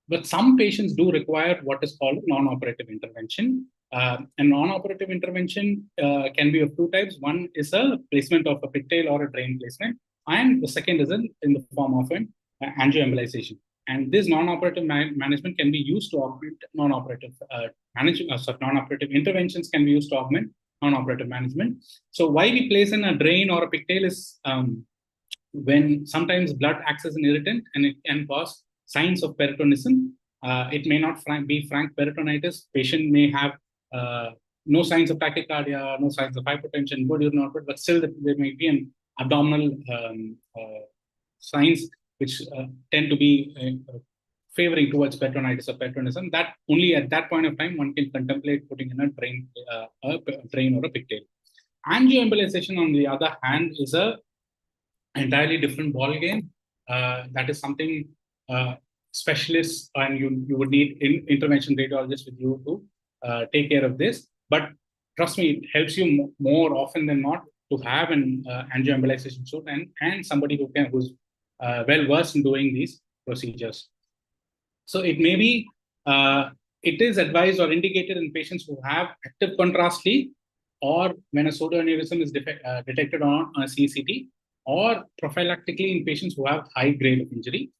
But some patients do require what is called non-operative intervention. And non-operative intervention can be of 2 types. One is a placement of a pigtail or a drain placement, and the second is in the form of an angioembolization. And this non-operative management can be used to augment non-operative non-operative interventions can be used to augment non-operative management. So why we place in a drain or a pigtail is when sometimes blood acts as an irritant and it can cause signs of peritonism. It may not be frank peritonitis. Patient may have no signs of tachycardia, no signs of hypertension, good urinary output, but still there may be an abdominal signs which tend to be favoring towards peritonitis or peritonism. That only at that point of time one can contemplate putting in a drain or a pigtail. Angioembolization, on the other hand, is a entirely different ball game. That is something specialists and you would need intervention radiologists with you to take care of this. But trust me, it helps you more often than not to have an angioembolization suit and somebody who's well versed in doing these procedures. So it may be it is advised or indicated in patients who have active contrast leak, or when a pseudoaneurysm is detected on a CCT, or prophylactically in patients who have high grade of injury.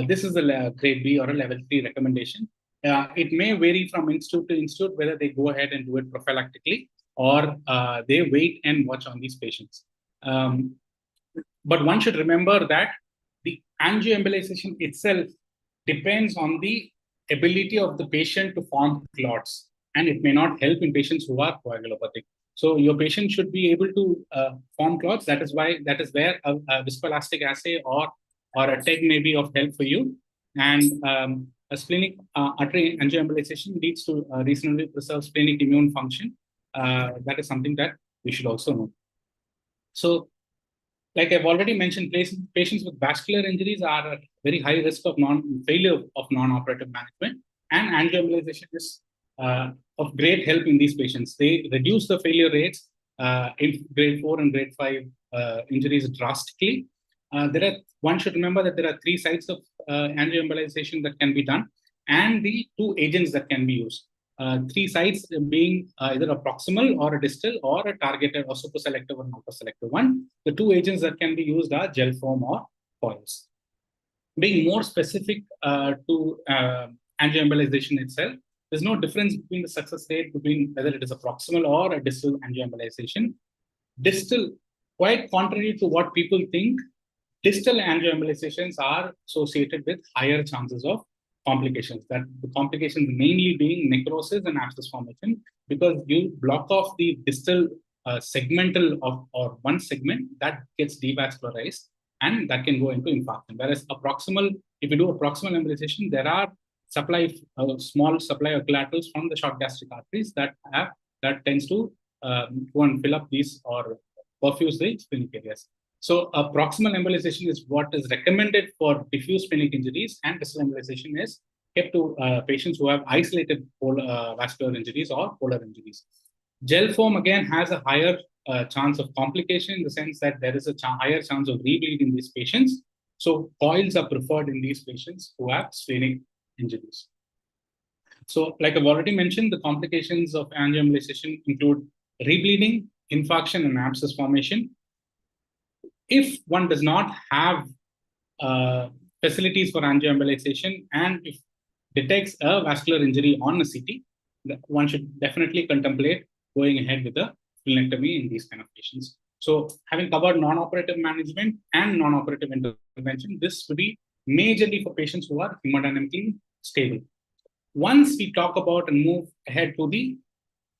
This is a grade B or a level 3 recommendation. It may vary from institute to institute whether they go ahead and do it prophylactically or they wait and watch on these patients. But one should remember that the angioembolization itself depends on the ability of the patient to form clots, and it may not help in patients who are coagulopathic. So your patient should be able to form clots. That is where a viscoelastic assay or a TEG may be of help for you. And a splenic artery angioembolization leads to reasonably preserved splenic immune function. That is something that we should also know. So, like I've already mentioned, patients with vascular injuries are at very high risk of failure of non-operative management, and angioembolization is of great help in these patients. They reduce the failure rates in grade 4 and grade 5 injuries drastically. One should remember that there are 3 sites of angioembolization that can be done, and the 2 agents that can be used. 3 sites being either a proximal or a distal or a targeted or super-selective or non-selective one. The 2 agents that can be used are gel foam or coils. Being more specific to angioembolization itself, there's no difference between the success rate between whether it is a proximal or a distal angioembolization. Distal, quite contrary to what people think, distal angioembolizations are associated with higher chances of complications. That the complications mainly being necrosis and abscess formation, because you block off the distal segmental or one segment that gets devascularized, and that can go into infarction. Whereas a proximal, if you do a proximal embolization, there are small supply of collaterals from the short gastric arteries that tends to go and fill up these or perfuse the splenic areas. So a proximal embolization is what is recommended for diffuse splenic injuries, and distal embolization is kept to patients who have isolated vascular injuries or polar injuries. Gel foam again has a higher chance of complication in the sense that there is a higher chance of rebleed in these patients. So coils are preferred in these patients who have splenic injuries. So like I've already mentioned, the complications of angioembolization include rebleeding, infarction, and abscess formation. If one does not have facilities for angioembolization and if detects a vascular injury on a CT, one should definitely contemplate going ahead with a splenectomy in these kind of patients. So having covered non-operative management and non-operative intervention, this would be majorly for patients who are hemodynamically stable. Once we talk about and move ahead to the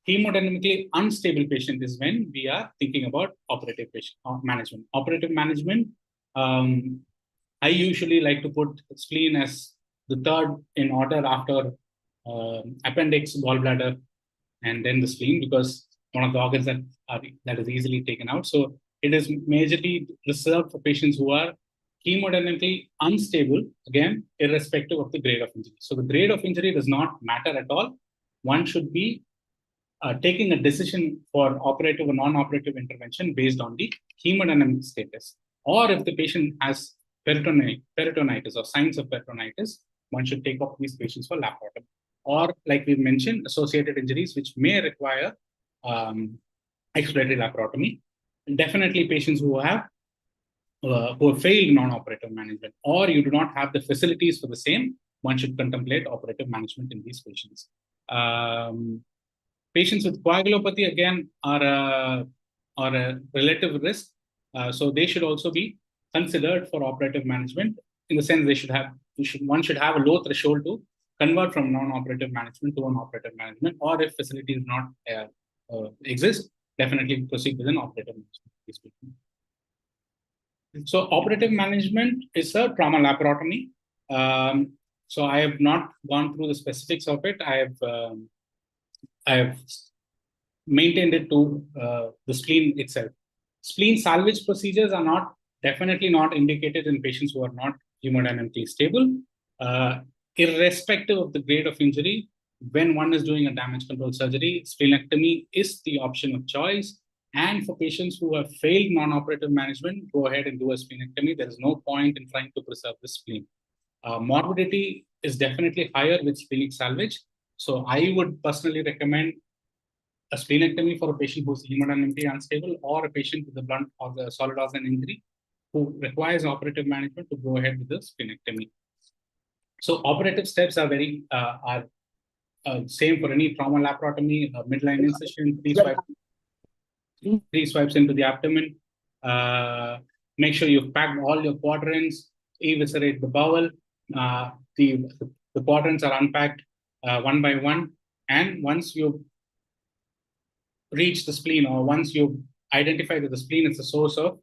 hemodynamically unstable patient is when we are thinking about operative patient management. Operative management, I usually like to put spleen as the third in order after appendix, gallbladder, and then the spleen, because one of the organs that is easily taken out. So it is majorly reserved for patients who are hemodynamically unstable, again, irrespective of the grade of injury. So the grade of injury does not matter at all. One should be taking a decision for operative or non-operative intervention based on the hemodynamic status. Or if the patient has peritonitis or signs of peritonitis, one should take up these patients for laparotomy. Or, like we mentioned, associated injuries which may require exploratory laparotomy. And definitely patients who have failed non-operative management, or you do not have the facilities for the same, one should contemplate operative management in these patients. Patients with coagulopathy, again, are a relative risk. So they should also be considered for operative management, in the sense one should have a low threshold to convert from non-operative management to an operative management, or if facilities not exist, definitely proceed with an operative management. So operative management is a trauma laparotomy. So I have not gone through the specifics of it. I have maintained it to the spleen itself. Spleen salvage procedures are definitely not indicated in patients who are not hemodynamically stable. Irrespective of the grade of injury, when one is doing a damage control surgery, splenectomy is the option of choice. And for patients who have failed non-operative management, go ahead and do a splenectomy. There is no point in trying to preserve the spleen. Morbidity is definitely higher with splenic salvage. So I would personally recommend a splenectomy for a patient who's hemodynamically unstable, or a patient with a blunt or the solid organ injury who requires operative management to go ahead with the splenectomy. So operative steps are same for any trauma laparotomy, midline incision, 3 swipes into the abdomen. Make sure you've packed all your quadrants, eviscerate the bowel. The quadrants are unpacked one by one. And once you reach the spleen, or once you identify that the spleen is the source of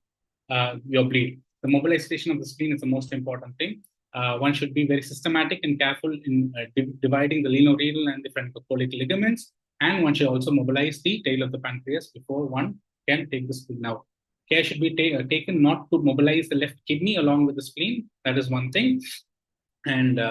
your bleed, the mobilization of the spleen is the most important thing. One should be very systematic and careful in dividing the lienorenal and the frontocholic ligaments. And one should also mobilize the tail of the pancreas before one can take the spleen out. Care should be taken not to mobilize the left kidney along with the spleen. That is one thing. And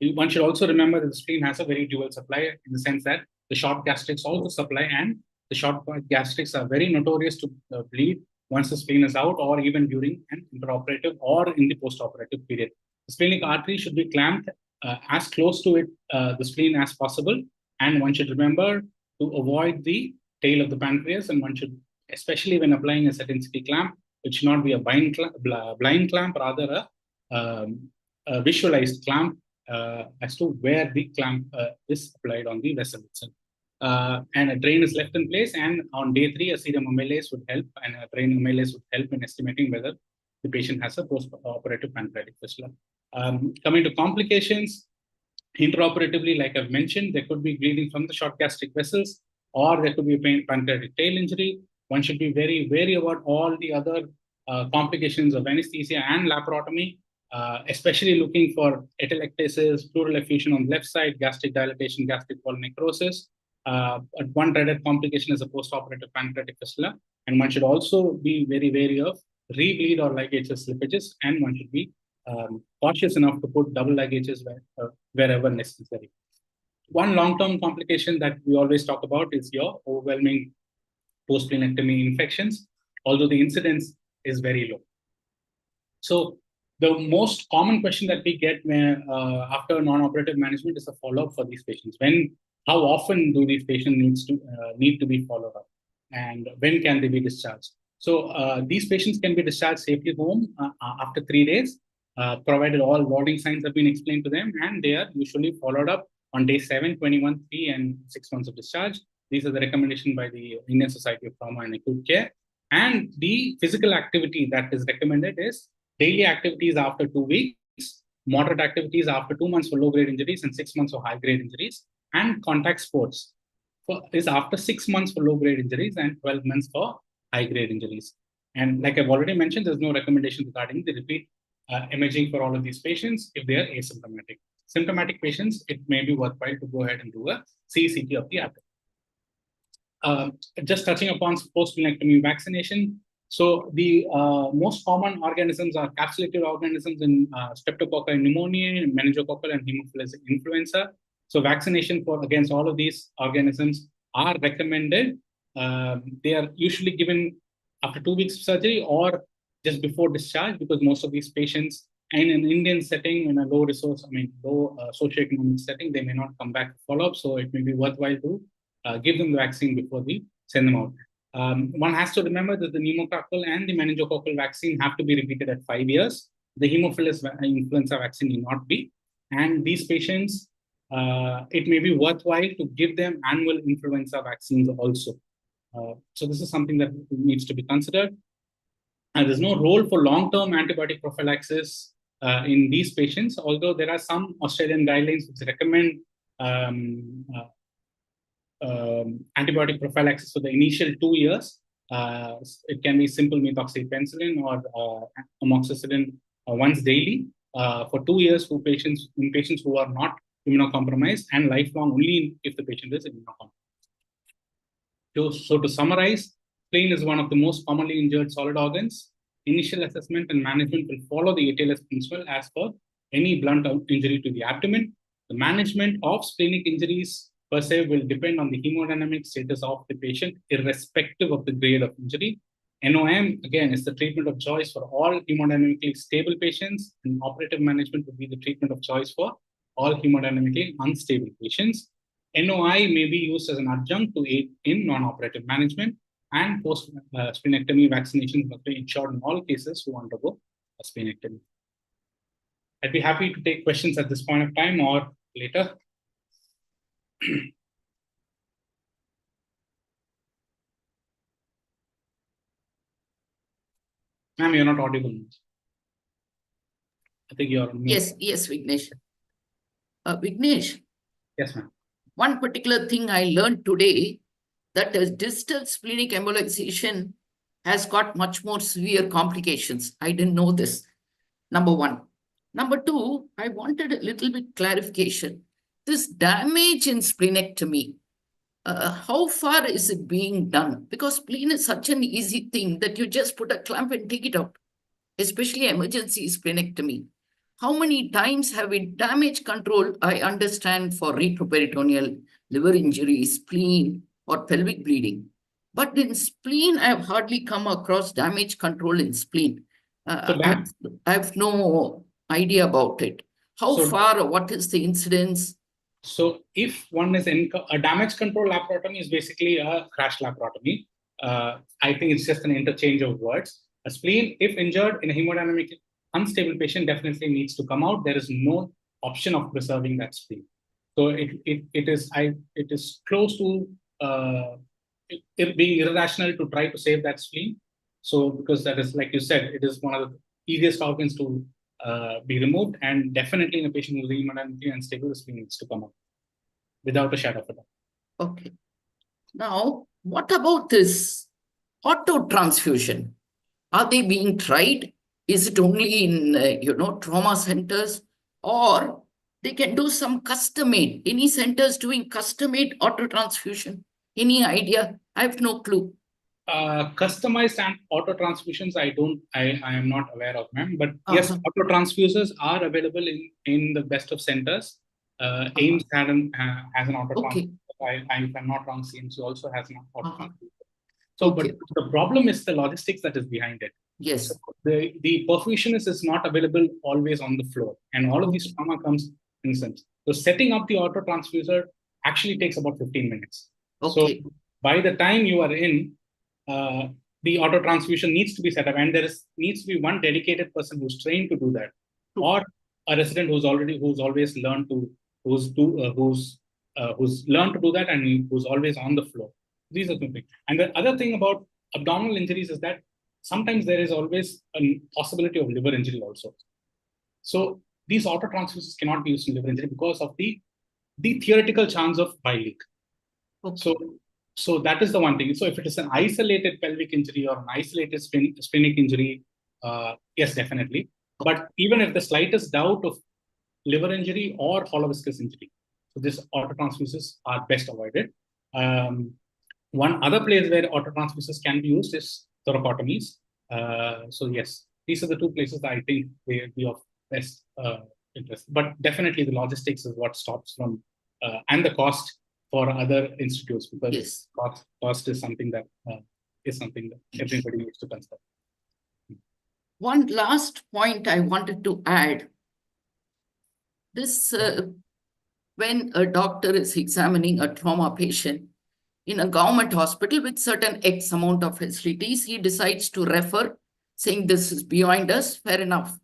one should also remember that the spleen has a very dual supply, in the sense that the short gastrics also supply, and the short gastrics are very notorious to bleed once the spleen is out, or even during an intraoperative or in the postoperative period. The splenic artery should be clamped as close to the spleen as possible. And one should remember to avoid the tail of the pancreas, and one should, especially when applying a set-density clamp, it should not be a blind clamp, rather a visualized clamp as to where the clamp is applied on the vessel itself. And a drain is left in place, and on day 3, a serum amylase would help, and a drain amylase would help in estimating whether the patient has a post-operative pancreatic fistula. Coming to complications, intraoperatively, like I've mentioned, there could be bleeding from the short gastric vessels, or there could be a pancreatic tail injury. One should be very wary about all the other complications of anesthesia and laparotomy, especially looking for atelectasis, pleural effusion on the left side, gastric dilatation, gastric wall necrosis. One dreaded complication is a postoperative pancreatic fistula, and one should also be very wary of rebleed or ligature slippages, and one should be cautious enough to put double ligatures wherever necessary. One long-term complication that we always talk about is your overwhelming post-splenectomy infections, although the incidence is very low. So the most common question that we get after non-operative management is a follow-up for these patients. How often do these patients need to be followed up, and when can they be discharged? So these patients can be discharged safely home after 3 days, provided all warning signs have been explained to them, and they are usually followed up on day 7, 21, 3, and 6 months of discharge. These are the recommendations by the Indian Society of Trauma and Acute Care. And the physical activity that is recommended is daily activities after 2 weeks, moderate activities after 2 months for low-grade injuries and 6 months for high-grade injuries, and contact sports is after 6 months for low-grade injuries and 12 months for high-grade injuries. And like I've already mentioned, there's no recommendation regarding the repeat imaging for all of these patients if they are asymptomatic. Symptomatic patients, it may be worthwhile to go ahead and do a CCT of the abdomen. just touching upon post-splenectomy vaccination. So the most common organisms are capsulated organisms in streptococcal pneumoniae, meningococcal, and Haemophilus influenza. So vaccination against all of these organisms are recommended. They are usually given after 2 weeks of surgery or just before discharge, because most of these patients in an Indian setting, in a low socioeconomic setting, they may not come back for follow-up. So it may be worthwhile to give them the vaccine before we send them out. One has to remember that the pneumococcal and the meningococcal vaccine have to be repeated at 5 years. The Haemophilus influenza vaccine need not be. And these patients, it may be worthwhile to give them annual influenza vaccines also. So this is something that needs to be considered. And there's no role for long-term antibiotic prophylaxis in these patients, although there are some Australian guidelines which recommend antibiotic prophylaxis for the initial 2 years. It can be simple methoxypenicillin or amoxicillin once daily for 2 years in patients who are not immunocompromised, and lifelong only if the patient is immunocompromised. So to summarize, spleen is one of the most commonly injured solid organs. Initial assessment and management will follow the ATLS principle as per any blunt injury to the abdomen. The management of splenic injuries per se will depend on the hemodynamic status of the patient, irrespective of the grade of injury. NOM, again, is the treatment of choice for all hemodynamically stable patients, and operative management will be the treatment of choice for all hemodynamically unstable patients. NOI may be used as an adjunct to aid in non-operative management, and post-splenectomy vaccinations must be ensured in all cases who undergo a splenectomy. I'd be happy to take questions at this point of time or later. Ma'am, you're not audible. I think you're on mute. Yes, Vignesh. Vignesh. Yes, ma'am. One particular thing I learned today, that a distal splenic embolization has got much more severe complications. I didn't know this, number one. Number two, I wanted a little bit clarification. This damage in splenectomy, how far is it being done? Because spleen is such an easy thing that you just put a clamp and take it out, especially emergency splenectomy. How many times have we damage control? I understand for retroperitoneal, liver injury, spleen, or pelvic bleeding. But in spleen, I have hardly come across damage control in spleen. I have no idea about it. How far, or what is the incidence? So if one is in a damage control laparotomy is basically a crash laparotomy. I think it's just an interchange of words. A spleen, if injured in a hemodynamically unstable patient, definitely needs to come out. There is no option of preserving that spleen. So it is close to it being irrational to try to save that spleen. So because that is, like you said, it is one of the easiest organs to be removed, and definitely in a patient who is hemodynamically unstable, the spleen needs to come out without a shadow of a doubt. Okay. Now, what about this auto transfusion? Are they being tried? Is it only in trauma centers, or they can do some custom-made? Any centers doing custom-made auto transfusion? Any idea? I have no clue. Customized and auto transfusions, I am not aware of, ma'am. But yes, auto transfusers are available in the best of centers. AIIMS has an auto transfuser. If I'm not wrong, CMC also has an auto transfuser. So, but the problem is the logistics that is behind it. Yes. So the perfusionist is not available always on the floor, and all of these trauma comes in sense. So setting up the auto transfuser actually takes about 15 minutes. Okay. So by the time you are in, the auto transfusion needs to be set up, and needs to be one dedicated person who's trained to do that, or a resident who's always learned to learned to do that, and who's always on the floor. These are the things. And the other thing about abdominal injuries is that sometimes there is always a possibility of liver injury also. So these auto transfusions cannot be used in liver injury because of the theoretical chance of bile leak. Okay. So that is the one thing. So if it is an isolated pelvic injury or an isolated splenic injury, yes, definitely. But even if the slightest doubt of liver injury or hollow viscous injury, so these auto transfusions are best avoided. One other place where autotransfers can be used is thoracotomies. So yes, these are the two places that I think will be of best interest. But definitely the logistics is what stops from, and the cost for other institutes, because Yes. cost is something that everybody needs to consider. One last point I wanted to add. This, when a doctor is examining a trauma patient in a government hospital with certain X amount of facilities, he decides to refer, saying this is beyond us, fair enough.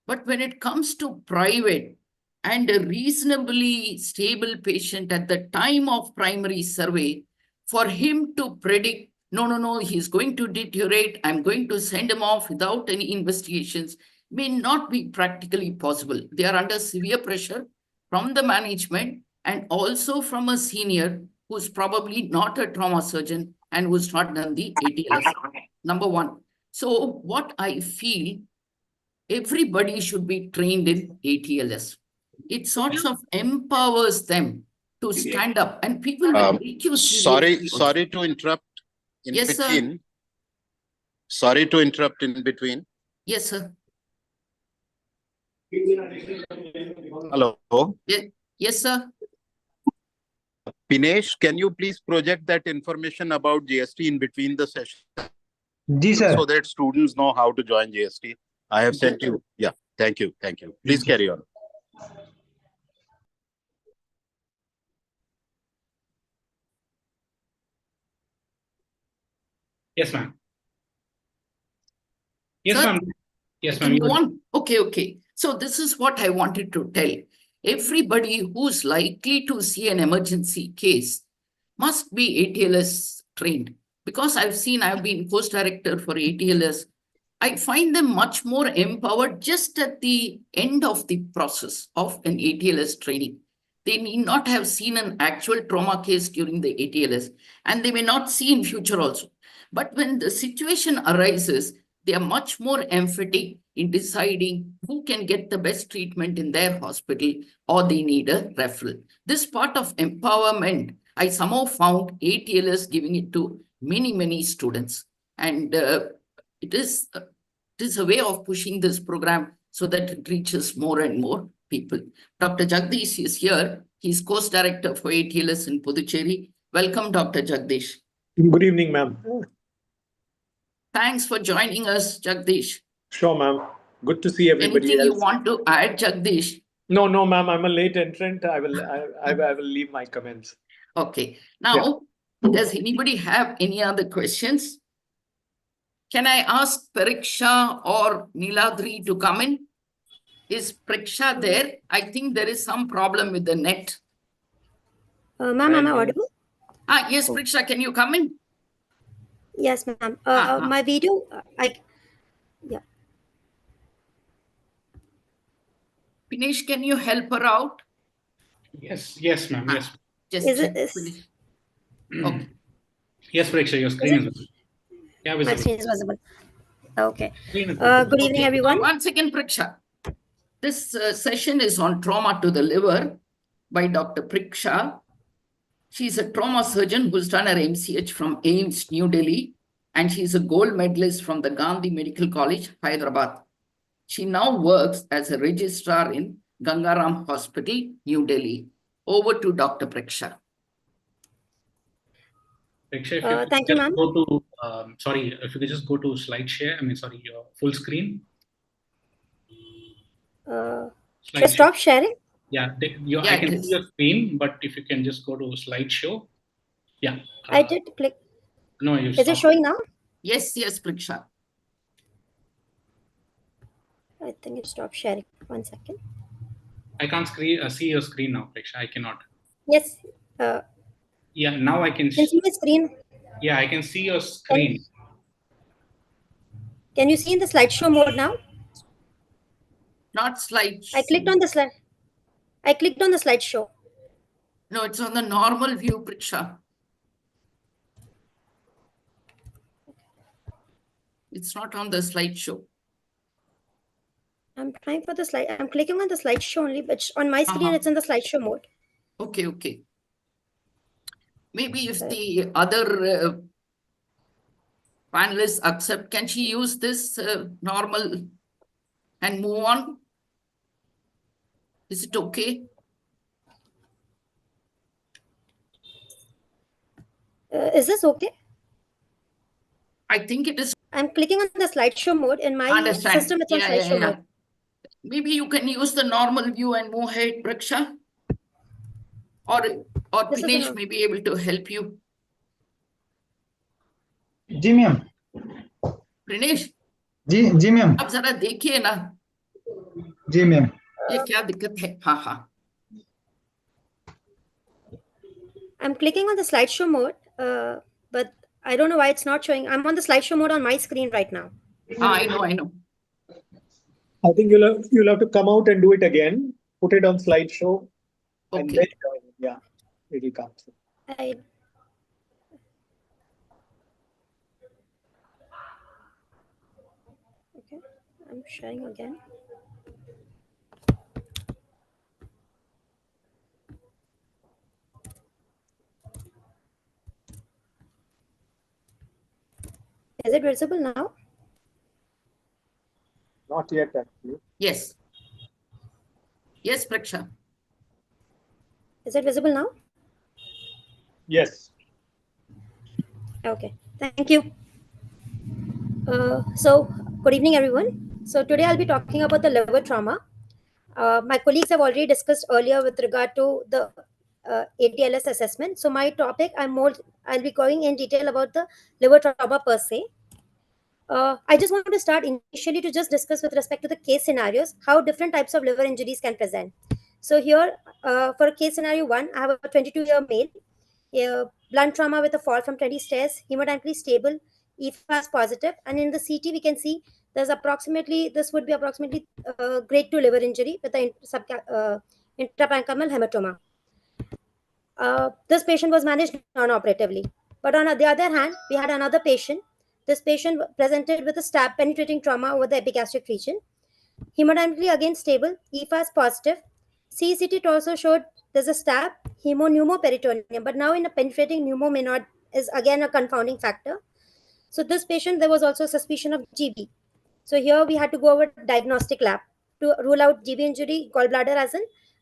But when it comes to private and a reasonably stable patient at the time of primary survey, for him to predict, no, he's going to deteriorate, I'm going to send him off without any investigations, may not be practically possible. They are under severe pressure from the management and also from a senior who's probably not a trauma surgeon and who's not done the ATLS. Number one. So what I feel, everybody should be trained in ATLS. It sort of empowers them to stand up, and people will take you seriously. Sorry to interrupt in Yes, between. sir. Sorry to interrupt in between. Yes, sir. Hello. Yes, sir. Vignesh, can you please project that information about JST in between the session जी sir so that students know how to join JST? I have sent you. Yeah, thank you. Thank you. Please carry on. Yes, ma'am. Yes, Sir? ma'am. Yes, Can ma'am. go on. Okay. So this is what I wanted to tell. Everybody who's likely to see an emergency case must be ATLS trained. Because I've been course director for ATLS. I find them much more empowered just at the end of the process of an ATLS training. They need not have seen an actual trauma case during the ATLS, and they may not see in future also. But when the situation arises, they are much more emphatic in deciding who can get the best treatment in their hospital, or they need a referral. This part of empowerment, I somehow found ATLS giving it to many students. And it is a way of pushing this program so that it reaches more and more people. Dr. Jagdish is here. He's course director for ATLS in Puducherry. Welcome, Dr. Jagdish. Good evening, ma'am. Thanks for joining us, Jagdish. Sure, ma'am. Good to see everybody Anything else. you want to add, Jagdish? No, ma'am. I'm a late entrant. I will leave my comments. Okay. Now, does anybody have any other questions? Can I ask Preksha or Niladri to come in? Is Preksha there? I think there is some problem with the net. Ma'am, am I audible? Yes, Preksha, can you come in? Yes, ma'am. My video, yeah. Vignesh, can you help her out? Yes, ma'am. Yes. Just Is check, it? Vignesh. Okay. Yes, Preksha, your screen is visible. Yeah, My visible. screen is visible. Okay. Screen is Good evening, everyone. One second, Preksha. This session is on trauma to the liver by Dr. Preksha. She's a trauma surgeon who's done her MCH from AIIMS, New Delhi, and she's a gold medalist from the Gandhi Medical College, Hyderabad. She now works as a registrar in Gangaram Hospital, New Delhi. Over to Dr. Preksha. Preksha, if you thank you, ma'am. go to, if you could just go to slide share, your full screen. Just stop sharing? Yeah, I can see your screen, but if you can just go to slideshow. Yeah. I did click. No, you Is it showing now? Yes, Preksha. I think it stopped sharing. 1 second. I can't see your screen now, Preksha. I cannot. Yes. Yeah, now I can. Can you see my screen? Yeah, I can see your screen. Can you see in the slideshow mode now? Not slide. I clicked on the slide. I clicked on the slideshow. No, it's on the normal view, Preksha. It's not on the slideshow. I'm trying for the slide. I'm clicking on the slideshow only, but on my screen, it's in the slideshow mode. Okay. Maybe if the other panelists accept, can she use this normal and move on? Is it okay? Is this okay? I think it is. I'm clicking on the slideshow mode in my Understand. system. It's on slideshow mode. Maybe you can use the normal view and move ahead, Preksha. Or Vignesh may be able to help you. जी ma'am Vignesh, जी ma'am आप जरा देखिए ना जी ma'am ये क्या दिक्कत है. हाँ. I'm clicking on the slideshow mode, but I don't know why it's not showing. I'm on the slideshow mode on my screen right now. I know. I think you'll have to come out and do it again. Put it on slideshow. Okay. And then join it. Yeah, it will come. Okay, I'm sharing again. Is it visible now? Not yet, actually. Yes. Yes, Preksha. Is it visible now? Yes. Okay, thank you. So, good evening, everyone. So today I'll be talking about the liver trauma. My colleagues have already discussed earlier with regard to the ATLS assessment. So my topic, I'll be going in detail about the liver trauma per se. I just want to start initially to just discuss with respect to the case scenarios, how different types of liver injuries can present. So here, for case scenario 1, I have a 22-year male, blunt trauma with a fall from 20 stairs, hemodynamically stable, EFAS positive, and in the CT we can see this would be approximately grade 2 liver injury with the intraparenchymal hematoma. This patient was managed non-operatively. But on the other hand, we had another patient. This patient presented with a stab penetrating trauma over the epigastric region. Hemodynamically again stable, EFAS positive. CECT also showed there's a stab, pneumoperitoneum, but now in a penetrating pneumo is again a confounding factor. So this patient, there was also suspicion of GB. So here we had to go over diagnostic lab to rule out GB injury, gallbladder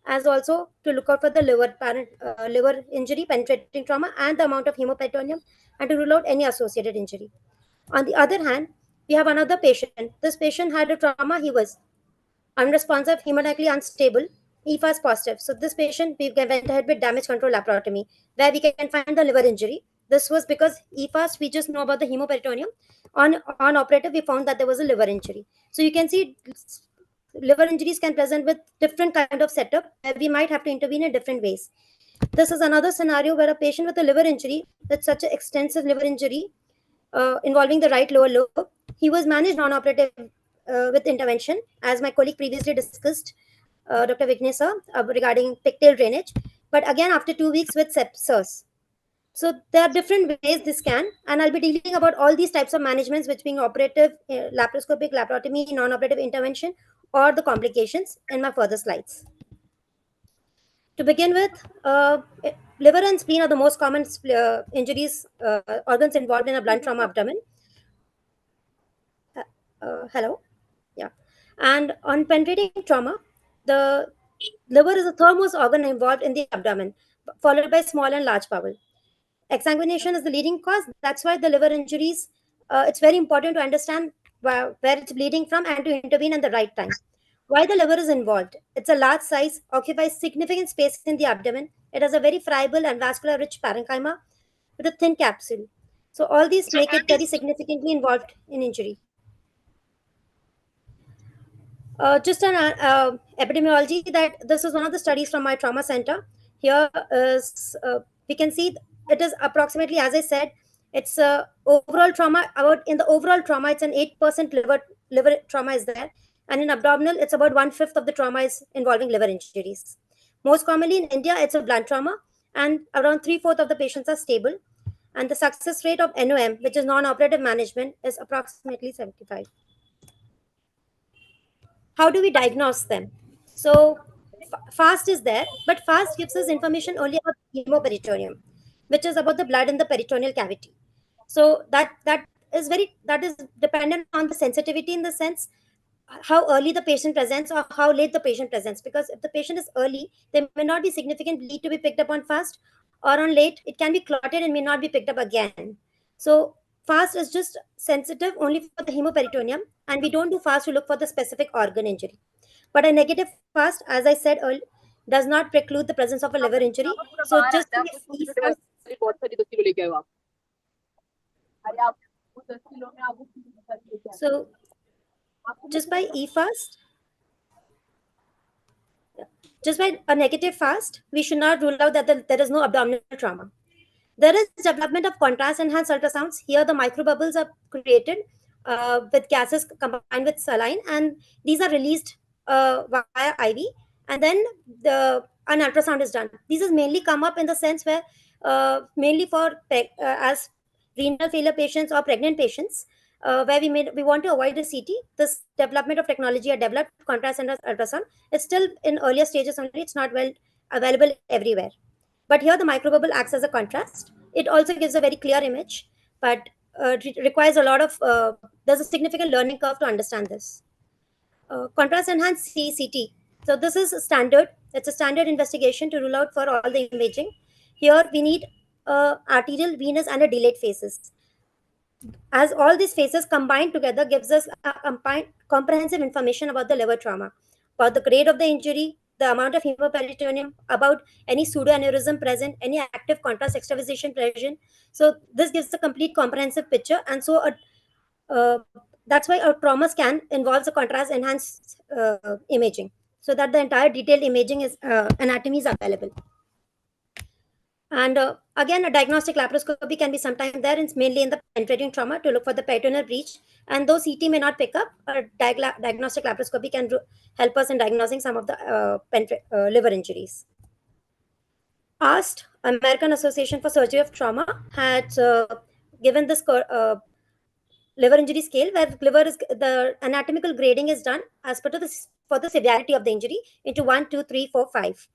as also to look out for the liver injury, penetrating trauma, and the amount of hemoperitoneum, and to rule out any associated injury. On the other hand, we have another patient. This patient had a trauma. He was unresponsive, hemodynamically unstable, EFAS positive. So this patient, we went ahead with damage control laparotomy, where we can find the liver injury. This was because EFAS, we just know about the hemoperitoneum. On operative, we found that there was a liver injury. So you can see liver injuries can present with different kind of setup, where we might have to intervene in different ways. This is another scenario where a patient with a liver injury, with such an extensive liver injury involving the right lower lobe, he was managed non-operative with intervention, as my colleague previously discussed, Dr. Vignesh regarding pigtail drainage, but again after 2 weeks with sepsis. So there are different ways this can, and I'll be dealing about all these types of managements, which being operative, laparoscopic, laparotomy, non-operative intervention, or the complications in my further slides. To begin with, liver and spleen are the most common injuries, organs involved in a blunt trauma abdomen. Hello? Yeah. And on penetrating trauma, the liver is the third most organ involved in the abdomen, followed by small and large bowel. Exsanguination is the leading cause. That's why the liver injuries, it's very important to understand where it's bleeding from and to intervene at the right time. Why the liver is involved? It's a large size, occupies significant space in the abdomen. It has a very friable and vascular rich parenchyma with a thin capsule. So all these make it very significantly involved in injury. Just an epidemiology, that this is one of the studies from my trauma center. Here is, we can see it is approximately, as I said, it's overall trauma. In the overall trauma, it's an 8% liver trauma is there. And in abdominal, it's about 1/5 of the trauma is involving liver injuries. Most commonly in India, it's a blunt trauma, and around 3/4 of the patients are stable. And the success rate of NOM, which is non-operative management, is approximately 75. How do we diagnose them? So FAST is there, but FAST gives us information only about hemoperitoneum. which is about the blood in the peritoneal cavity. So that is dependent on the sensitivity, in the sense how early the patient presents or how late the patient presents. Because if the patient is early, there may not be significant bleed to be picked up on fast, or on late, it can be clotted and may not be picked up again. So fast is just sensitive only for the hemoperitoneum, and we don't do fast to look for the specific organ injury. But a negative fast, as I said earlier, does not preclude the presence of a liver injury. So just so just by e-fast, just by a negative fast, we should not rule out that there is no abdominal trauma. There is development of contrast enhanced ultrasounds. Here, the microbubbles are created with gases combined with saline, and these are released via IV, and then an ultrasound is done. These is mainly come up in the sense where mainly for as renal failure patients or pregnant patients, where we want to avoid the CT. This development of technology are developed. Contrast enhanced ultrasound is still in earlier stages only. It's not well available everywhere. But here the microbubble acts as a contrast. It also gives a very clear image, but requires a lot of, there's a significant learning curve to understand this. Contrast enhanced CT. So this is standard. It's a standard investigation to rule out for all the imaging. Here we need arterial, venous, and a delayed phases. As all these phases combined together gives us comprehensive information about the liver trauma, about the grade of the injury, the amount of hemoperitoneum, about any pseudoaneurysm present, any active contrast extravasation present. So this gives a complete comprehensive picture, and so that's why a trauma scan involves a contrast enhanced imaging, so that the entire detailed imaging is anatomy is available. And again, a diagnostic laparoscopy can be sometimes there. It's mainly in the penetrating trauma to look for the peritoneal breach. And though CT may not pick up, a diagnostic laparoscopy can help us in diagnosing some of the liver injuries. AST, American Association for Surgery of Trauma, had given this liver injury scale, where the anatomical grading is done as per for the severity of the injury into 1, 2, 3, 4, 5.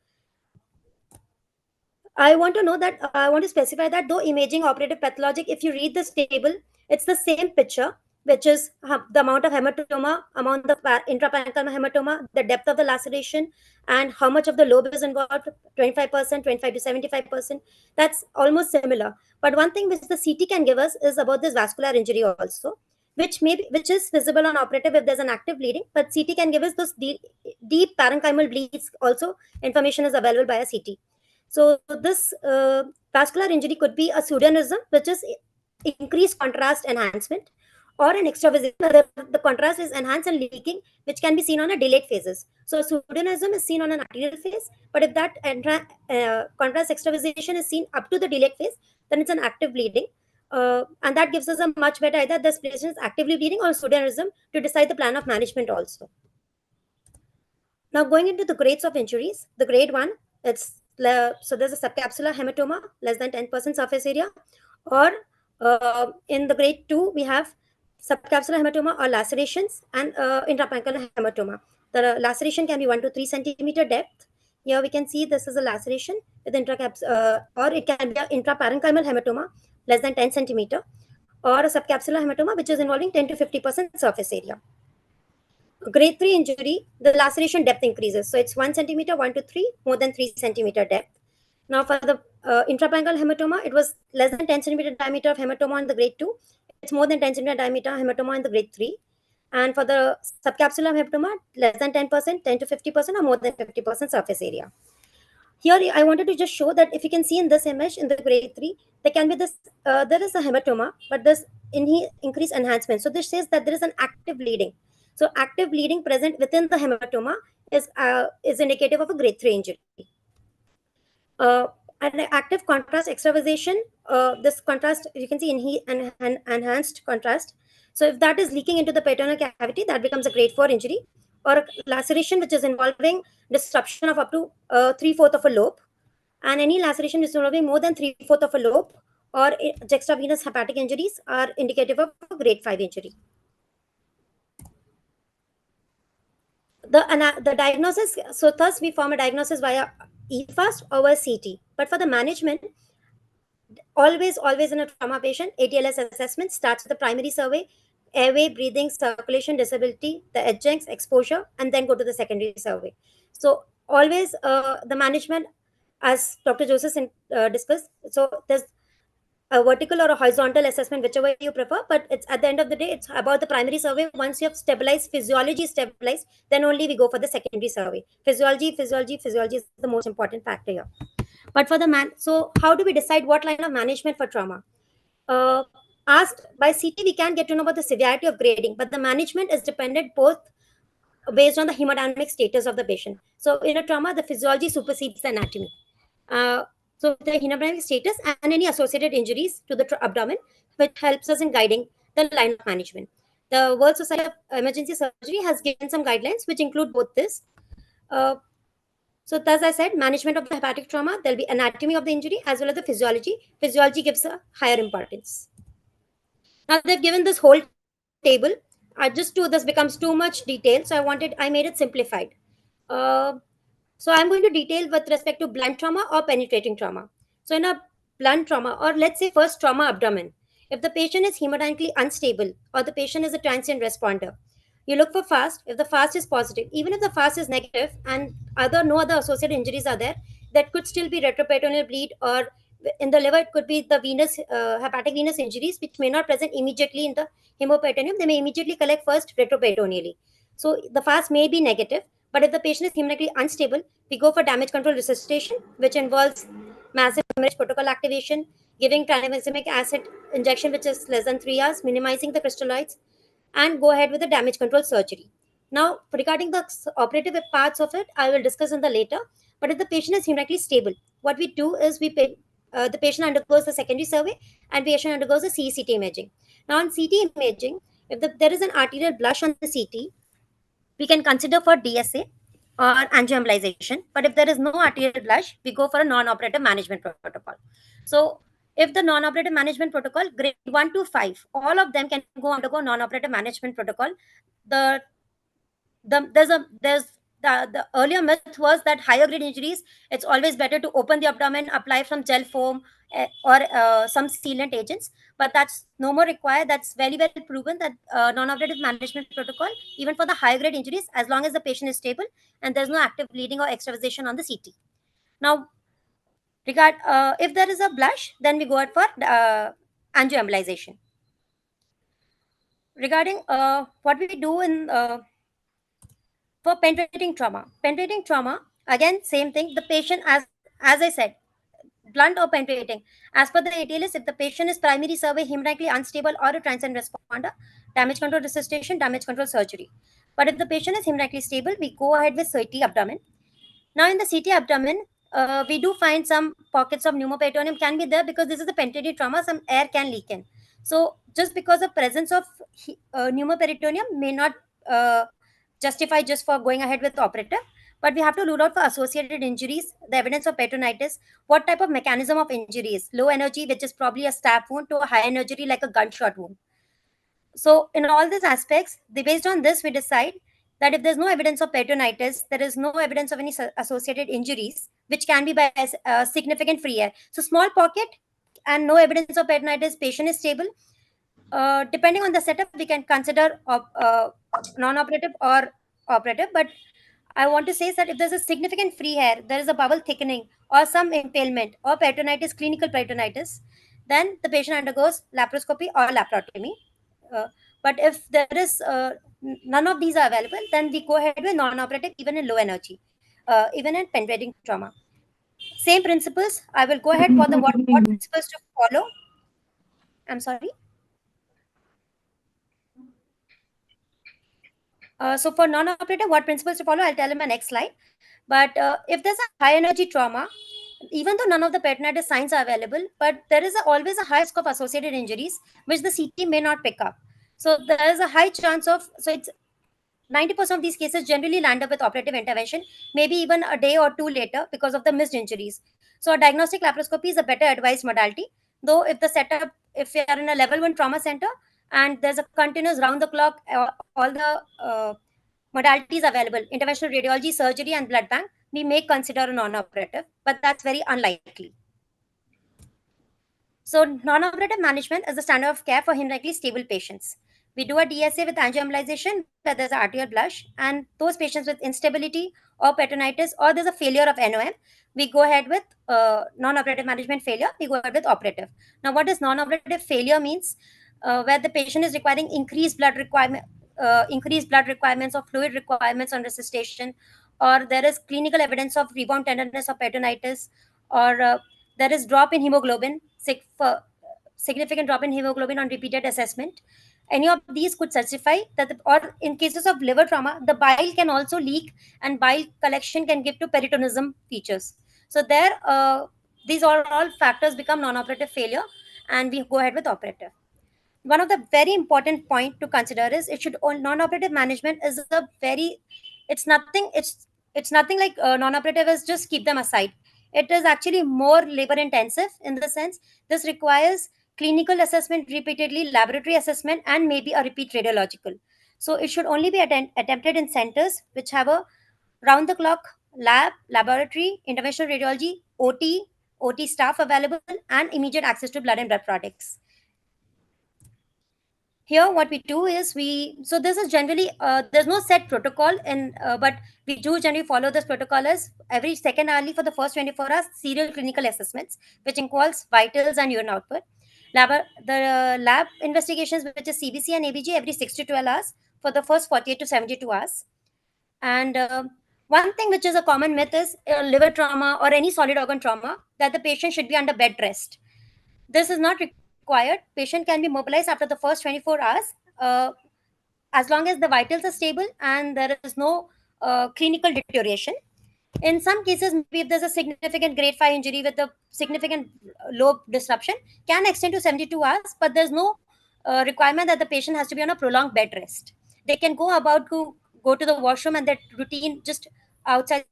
I want to specify that though imaging operative pathologic, if you read this table, it's the same picture, which is the amount of hematoma, amount of intraparenchymal hematoma, the depth of the laceration, and how much of the lobe is involved, 25%, 25 to 75%. That's almost similar. But one thing which the CT can give us is about this vascular injury also, which is visible on operative if there's an active bleeding, but CT can give us those deep parenchymal bleeds also. Information is available by a CT. So this vascular injury could be a pseudoaneurysm, which is increased contrast enhancement, or an extravasation, the contrast is enhanced and leaking, which can be seen on a delayed phases. So pseudoaneurysm is seen on an arterial phase, but if that contrast extravasation is seen up to the delayed phase, then it's an active bleeding. And that gives us a much better either this patient is actively bleeding or pseudoaneurysm to decide the plan of management also. Now going into the grades of injuries, the grade 1, so there's a subcapsular hematoma, less than 10% surface area, or in the grade 2, we have subcapsular hematoma or lacerations, and intraparenchymal hematoma. The laceration can be 1 to 3 centimeter depth. Here we can see this is a laceration with or it can be an intraparenchymal hematoma, less than 10 centimeter, or a subcapsular hematoma, which is involving 10 to 50% surface area. Grade 3 injury, the laceration depth increases. So it's 1 centimeter, 1 to 3, more than 3 centimeter depth. Now for the intraparenchymal hematoma, it was less than 10 centimeter diameter of hematoma in the grade 2. It's more than 10 centimeter diameter hematoma in the grade 3. And for the subcapsular hematoma, less than 10%, 10 to 50%, or more than 50% surface area. Here, I wanted to just show that if you can see in this image, in the grade 3, there can be this, there is a hematoma, but there's increased enhancement. So this says that there is an active bleeding. So active bleeding present within the hematoma is indicative of a grade 3 injury. And active contrast extravasation, this contrast, you can see enhanced contrast. So if that is leaking into the peritoneal cavity, that becomes a grade 4 injury, or a laceration which is involving disruption of up to 3/4 of a lobe, and any laceration is involving more than 3/4 of a lobe, or juxtavenous hepatic injuries are indicative of a grade 5 injury. The diagnosis, so thus we form a diagnosis via e-fast or CT. But for the management, always in a trauma patient, ATLS assessment starts with the primary survey, airway, breathing, circulation, disability, the adjuncts, exposure, and then go to the secondary survey. So always the management, as Dr. Joseph discussed, so there's a vertical or a horizontal assessment, whichever you prefer, but it's at the end of the day, it's about the primary survey. Once you have stabilized, physiology is stabilized, then only we go for the secondary survey. Physiology is the most important factor here. But for the so how do we decide what line of management for trauma? Asked by CT, we can get to know about the severity of grading, but the management is dependent both based on the hemodynamic status of the patient. So in a trauma, the physiology supersedes the anatomy. So the hemodynamic status and any associated injuries to the abdomen, which helps us in guiding the line of management. The World Society of Emergency Surgery has given some guidelines which include both this. So as I said, management of the hepatic trauma, there'll be anatomy of the injury as well as the physiology. Physiology gives a higher importance. Now they've given this whole table. Just to this becomes too much detail, so I made it simplified. So I'm going to detail with respect to blunt trauma or penetrating trauma. So in a blunt trauma, or let's say first trauma abdomen, if the patient is hemodynamically unstable or the patient is a transient responder, you look for fast. If the fast is positive, even if the fast is negative and no other associated injuries are there, that could still be retroperitoneal bleed, or in the liver it could be the venous hepatic venous injuries which may not present immediately in the hemoperitoneum. They may immediately collect first retroperitoneally. So the fast may be negative, but if the patient is hemodynamically unstable, we go for damage control resuscitation, which involves massive hemorrhage protocol activation, giving tranexamic acid injection, which is less than 3 hours, minimizing the crystalloids, and go ahead with the damage control surgery. Now, regarding the operative parts of it, I will discuss in the later. But if the patient is hemodynamically stable, what we do is the patient undergoes the secondary survey and patient undergoes the CCT imaging. Now, on CT imaging, if there is an arterial blush on the CT, we can consider for DSA or angioembolization. But if there is no arterial blush, we go for a non-operative management protocol. So if the non-operative management protocol, grade 1 to 5, all of them can undergo non-operative management protocol. The earlier myth was that higher grade injuries, it's always better to open the abdomen, apply some gel foam or some sealant agents, but that's no more required. That's very well proven that non-operative management protocol, even for the higher grade injuries, as long as the patient is stable and there's no active bleeding or extravasation on the CT. Now, if there is a blush, then we go out for angioembolization. Regarding what we do in for penetrating trauma, again, same thing. The patient, as I said, blunt or penetrating. As per the ATLS, if the patient is primary survey hemodynamically unstable or a transient responder, damage control resuscitation, damage control surgery. But if the patient is hemodynamically stable, we go ahead with CT abdomen. Now, in the CT abdomen, we do find some pockets of pneumoperitoneum can be there because this is a penetrating trauma. Some air can leak in. So, just because of presence of pneumoperitoneum may not justify just for going ahead with operative, but we have to rule out for associated injuries, the evidence of peritonitis, what type of mechanism of injury is low energy, which is probably a stab wound, to a high energy like a gunshot wound. So in all these aspects, based on this, we decide that if there's no evidence of peritonitis, there is no evidence of any associated injuries, which can be by significant free air. So small pocket and no evidence of peritonitis, patient is stable. Depending on the setup, we can consider non-operative or operative. But I want to say that if there's a significant free hair, there is a bowel thickening or some impalement or peritonitis, clinical peritonitis, then the patient undergoes laparoscopy or laparotomy. But if there is none of these are available, then we go ahead with non-operative, even in low energy, even in penetrating trauma. Same principles. I will go ahead for the what principles to follow. I'm sorry. So for non-operative, what principles to follow, I'll tell in my next slide. But if there's a high energy trauma, even though none of the peritonitis signs are available, but there is always a high risk of associated injuries, which the CT may not pick up. So there is a high chance of, so it's 90% of these cases generally land up with operative intervention, maybe even a day or two later because of the missed injuries. So a diagnostic laparoscopy is a better advised modality, though if the setup, if we are in a level 1 trauma center and there's a continuous round the clock, all the modalities available, interventional radiology, surgery, and blood bank, we may consider a non-operative, but that's very unlikely. So non-operative management is the standard of care for hemodynamically stable patients. We do a DSA with angioembolization where there's an arterial blush, and those patients with instability or peritonitis or there's a failure of NOM, we go ahead with non-operative management failure, we go ahead with operative. Now, what does non-operative failure means? Where the patient is requiring increased blood requirements or fluid requirements on resuscitation, or there is clinical evidence of rebound tenderness or peritonitis, or there is drop in hemoglobin, significant drop in hemoglobin on repeated assessment. Any of these could certify that, or in cases of liver trauma, the bile can also leak and bile collection can give to peritonism features. So there, these are all factors become non-operative failure, and we go ahead with operative. One of the very important point to consider is it should non-operative management is a very, it's nothing like non-operative is just keep them aside. It is actually more labor intensive in the sense this requires clinical assessment repeatedly, laboratory assessment, and maybe a repeat radiological. So it should only be attempted in centers which have a round the clock lab, laboratory, interventional radiology, OT staff available, and immediate access to blood and blood products. Here what we do is so this is generally there's no set protocol, but we do generally follow this protocol as every second hourly for the first 24 hours serial clinical assessments, which involves vitals and urine output. The lab investigations, which is CBC and ABG, every 6 to 12 hours for the first 48 to 72 hours. And one thing which is a common myth is liver trauma or any solid organ trauma, that the patient should be under bed rest. This is not required. Patient can be mobilized after the first 24 hours as long as the vitals are stable and there is no clinical deterioration. In some cases, maybe if there's a significant grade 5 injury with a significant lobe disruption, can extend to 72 hours, but there's no requirement that the patient has to be on a prolonged bed rest. They can go to the washroom and that routine just outside.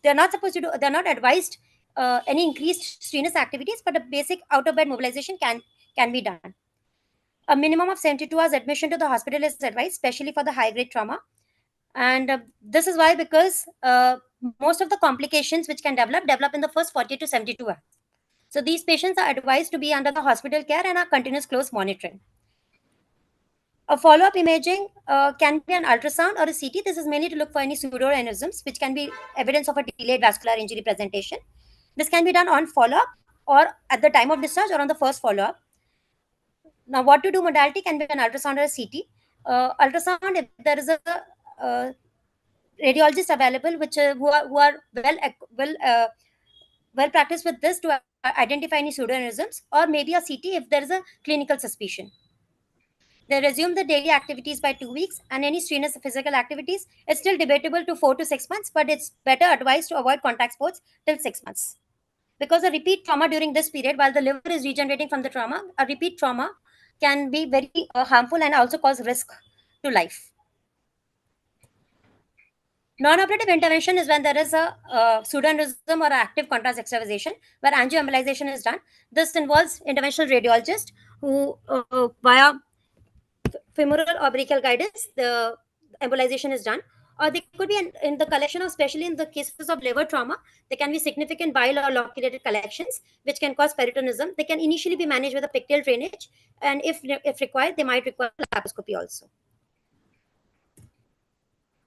They're not supposed to do, they're not advised any increased strenuous activities, but a basic out of bed mobilization can be done. A minimum of 72 hours admission to the hospital is advised, especially for the high grade trauma. And this is why, because most of the complications which can develop in the first 40 to 72 hours. So these patients are advised to be under the hospital care and are continuous close monitoring. A follow-up imaging can be an ultrasound or a CT. This is mainly to look for any pseudoaneurysms, which can be evidence of a delayed vascular injury presentation. This can be done on follow-up or at the time of discharge or on the first follow-up. Now, what to do modality can be an ultrasound or a CT. Ultrasound, if there is a radiologist available, who are well practiced with this to identify any pseudoaneurysms, or maybe a CT if there is a clinical suspicion. They resume the daily activities by 2 weeks, and any strenuous physical activities, it's still debatable to 4 to 6 months, but it's better advised to avoid contact sports till 6 months. Because a repeat trauma during this period, while the liver is regenerating from the trauma, a repeat trauma can be very harmful and also cause risk to life. Non-operative intervention is when there is a pseudoaneurysm or active contrast extravasation where angioembolization is done. This involves interventional radiologist who, via femoral or brachial guidance, the embolization is done. Or they could be in the collection of, especially in the cases of liver trauma, there can be significant bile or loculated collections, which can cause peritonism. They can initially be managed with a pigtail drainage, and if required, they might require laparoscopy also.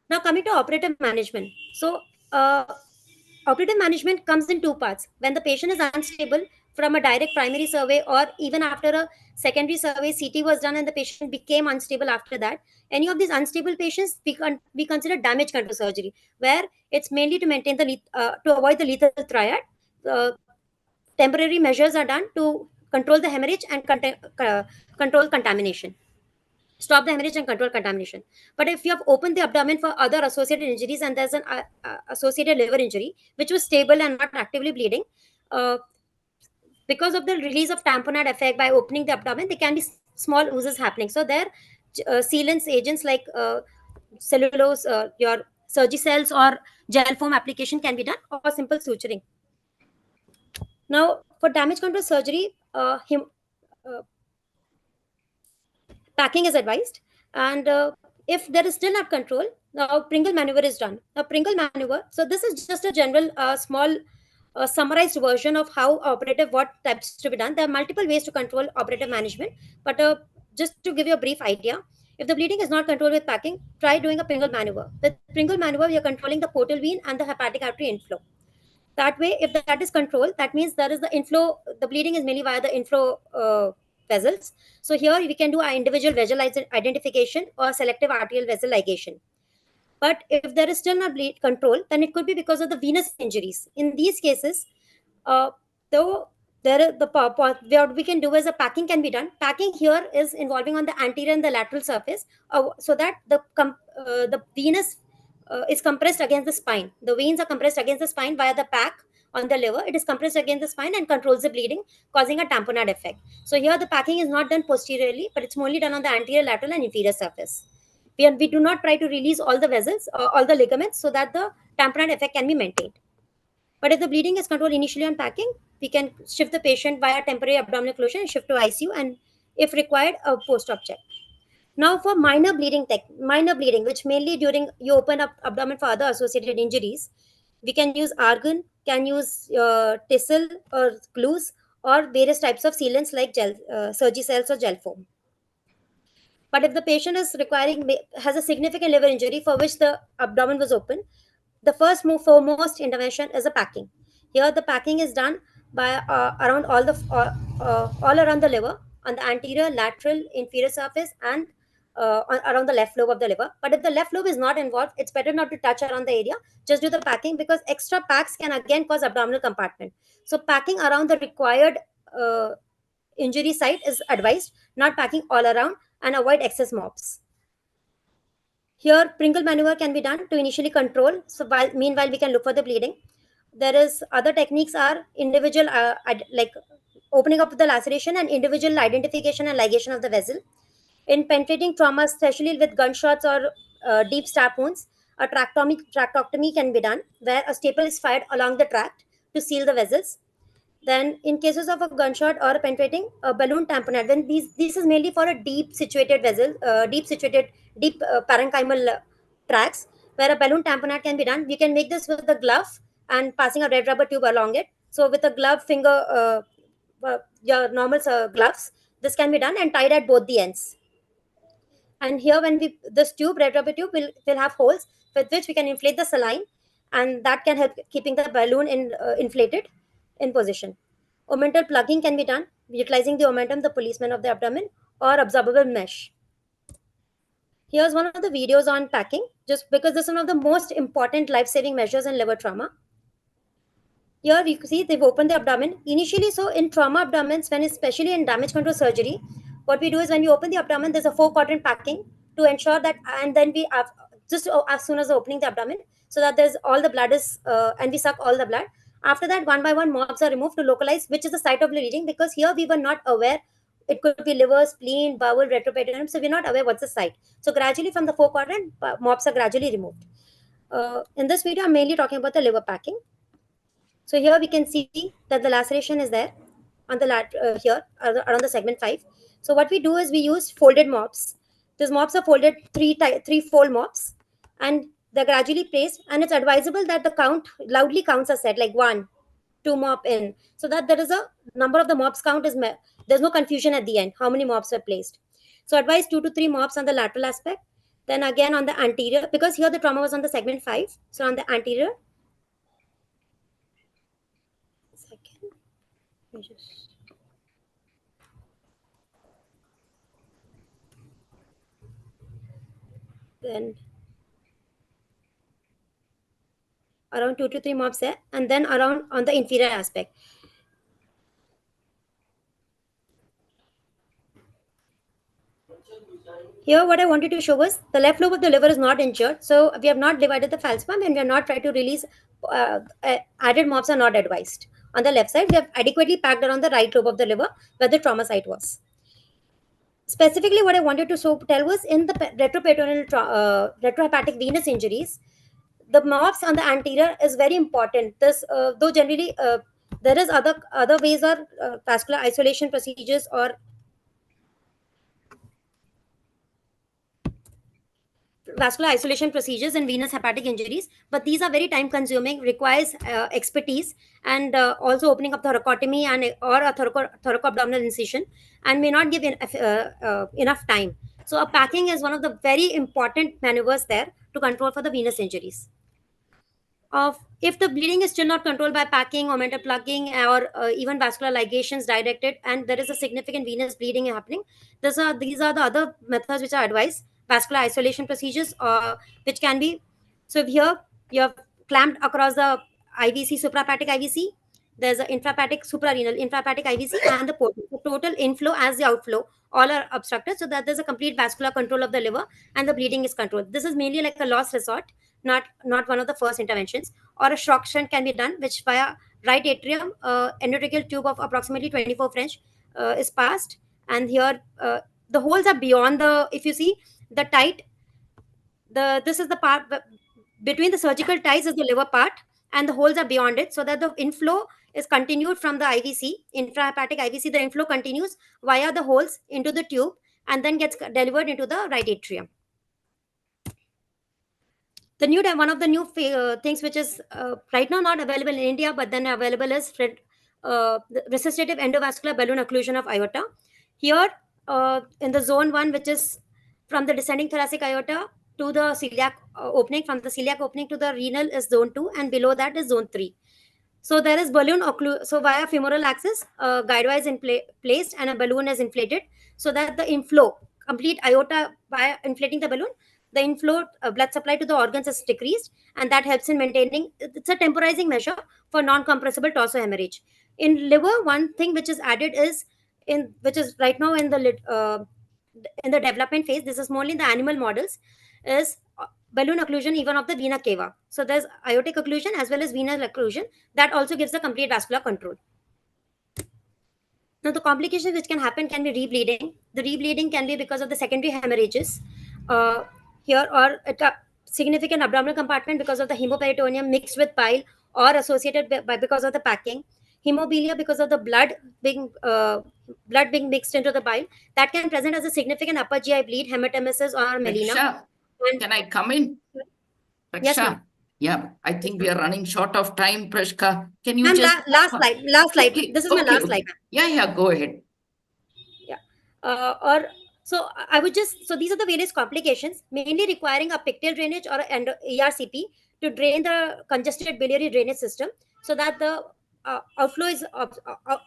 Now, coming to operative management. So, operative management comes in 2 parts. When the patient is unstable from a direct primary survey, or even after a secondary survey, CT was done and the patient became unstable after that. Any of these unstable patients, we consider damage control surgery, where it's mainly to maintain to avoid the lethal triad. Temporary measures are done to control the hemorrhage and control contamination. Stop the hemorrhage and control contamination. But if you have opened the abdomen for other associated injuries and there's an associated liver injury, which was stable and not actively bleeding, because of the release of tamponade effect by opening the abdomen, there can be small oozes happening. So there, sealants agents like cellulose, your Surgicells or gel foam application can be done, or simple suturing. Now, for damage control surgery, packing is advised, and if there is still not control, now Pringle maneuver is done. Now, Pringle maneuver, so this is just a general small a summarized version of how operative, what types to be done. There are multiple ways to control operative management, but just to give you a brief idea, if the bleeding is not controlled with packing, try doing a Pringle maneuver. With Pringle maneuver, we are controlling the portal vein and the hepatic artery inflow. That way, if that is controlled, that means there is the inflow, the bleeding is mainly via the inflow vessels. So here we can do our individual vessel identification or selective arterial vessel ligation. But if there is still not bleed control, then it could be because of the venous injuries. In these cases, though there is what we can do is a packing can be done. Packing here is involving on the anterior and the lateral surface, so that the venous is compressed against the spine. The veins are compressed against the spine via the pack on the liver. It is compressed against the spine and controls the bleeding, causing a tamponade effect. So here the packing is not done posteriorly, but it's only done on the anterior, lateral, and inferior surface. We do not try to release all the vessels, all the ligaments, so that the tamponade effect can be maintained. But if the bleeding is controlled initially on packing, we can shift the patient via temporary abdominal closure and shift to ICU, and if required, a post-op check. Now for minor bleeding, which mainly during you open up abdomen for other associated injuries, we can use argon, can use tissel or glues, or various types of sealants like gel, Surgicells or gel foam. But if the patient is has a significant liver injury for which the abdomen was open, the foremost intervention is a packing. Here, the packing is done by around all around the liver, on the anterior, lateral, inferior surface, and around the left lobe of the liver. But if the left lobe is not involved, it's better not to touch around the area. Just do the packing, because extra packs can again cause abdominal compartment. So packing around the required injury site is advised, not packing all around, and avoid excess mops. Here, Pringle maneuver can be done to initially control. So meanwhile, we can look for the bleeding. There is other techniques are individual, like opening up the laceration and individual identification and ligation of the vessel. In penetrating trauma, especially with gunshots or deep stab wounds, a tractotomy can be done, where a staple is fired along the tract to seal the vessels. Then, in cases of a gunshot or a penetrating, a balloon tamponade, when this is mainly for a deep situated vessel, deep parenchymal tracts, where a balloon tamponade can be done. We can make this with a glove and passing a red rubber tube along it. So, with a glove finger, your normal gloves, this can be done and tied at both the ends. And here, when this red rubber tube will have holes with which we can inflate the saline, and that can help keeping the balloon inflated in position. Omental plugging can be done utilizing the omentum, the policeman of the abdomen, or absorbable mesh. Here's one of the videos on packing, just because this is one of the most important life-saving measures in liver trauma. Here we see they've opened the abdomen. Initially, so in trauma abdomens, when especially in damage control surgery, what we do is when we open the abdomen, there's a 4-quadrant packing to ensure that, and then we have just as soon as opening the abdomen, so that there's all the blood is, and we suck all the blood. After that, one by one, mobs are removed to localize which is the site of bleeding, because here we were not aware. It could be liver, spleen, bowel, retroperitoneum, so we're not aware what's the site. So gradually from the 4-quadrant, mobs are gradually removed. In this video, I'm mainly talking about the liver packing. So here we can see that the laceration is there on the here around the segment 5. So what we do is we use folded mops. These mops are folded three-fold mops, and they're gradually placed. And it's advisable that the loudly counts are set, like 1, 2 mop in, so that there is a number of the mops count is met. There's no confusion at the end how many mops are placed. So advise 2 to 3 mops on the lateral aspect. Then again on the anterior, because here the trauma was on the segment 5. So on the anterior. Then around 2 to 3 mops there, and then around on the inferior aspect. Here, what I wanted to show was the left lobe of the liver is not injured, so we have not divided the falciparum, and we have not tried to release. Added mops are not advised. On the left side, we have adequately packed around the right lobe of the liver where the trauma site was. Specifically, what I wanted to tell was in the retroperitoneal, retrohepatic venous injuries, the mops on the anterior is very important. This, though generally there is other ways or vascular isolation procedures or vascular isolation procedures in venous hepatic injuries, but these are very time consuming, requires expertise, and also opening up thoracotomy and or a thoracoabdominal incision, and may not give enough time. So a packing is one of the very important maneuvers there to control for the venous injuries. If the bleeding is still not controlled by packing or mental plugging or even vascular ligations directed, and there is a significant venous bleeding happening, these are the other methods which are advised. Vascular isolation procedures, which can be, so here you have clamped across the IVC, suprahepatic IVC. There's an infrahepatic, suprarenal, infrahepatic IVC, and the portal. The total inflow as the outflow all are obstructed, so that there's a complete vascular control of the liver and the bleeding is controlled. This is mainly like a last resort, not one of the first interventions. Or a shock shunt can be done, which via right atrium, endotracheal tube of approximately 24 French is passed, and here the holes are beyond the, if you see the tight, this is the part between the surgical ties is the liver part, and the holes are beyond it, so that the inflow is continued from the IVC, infrahepatic IVC. The inflow continues via the holes into the tube and then gets delivered into the right atrium. The new one of the new things which is right now not available in India, but then available is the resuscitative endovascular balloon occlusion of aorta. Here in the zone 1, which is from the descending thoracic aorta to the celiac opening, from the celiac opening to the renal is zone 2, and below that is zone 3. So there is balloon occlusion. So via femoral axis, guide wire is placed and a balloon is inflated, so that the inflow, complete aorta, by inflating the balloon, the inflow blood supply to the organs is decreased, and that helps in maintaining. It's a temporizing measure for non-compressible torso hemorrhage. In liver, one thing which is added is which is right now in the development phase. This is more in the animal models, is balloon occlusion even of the vena cava. So there's aortic occlusion as well as venous occlusion. That also gives the complete vascular control. Now, the complications which can happen can be rebleeding. The rebleeding can be because of the secondary hemorrhages here, or a significant abdominal compartment because of the hemoperitoneum mixed with bile, or associated because of the packing. Hemobilia because of the blood being mixed into the bile. That can present as a significant upper GI bleed, hematemesis, or melena. Preksha, can I come in? Preksha? Yes, ma'am. Yeah, I think we are running short of time, Preksha. Can you just... last slide. Okay, This is my last slide. Yeah, go ahead. Yeah. So I would just, so these are the various complications, mainly requiring a pictal drainage or an ERCP to drain the congested biliary drainage system, so that the outflow is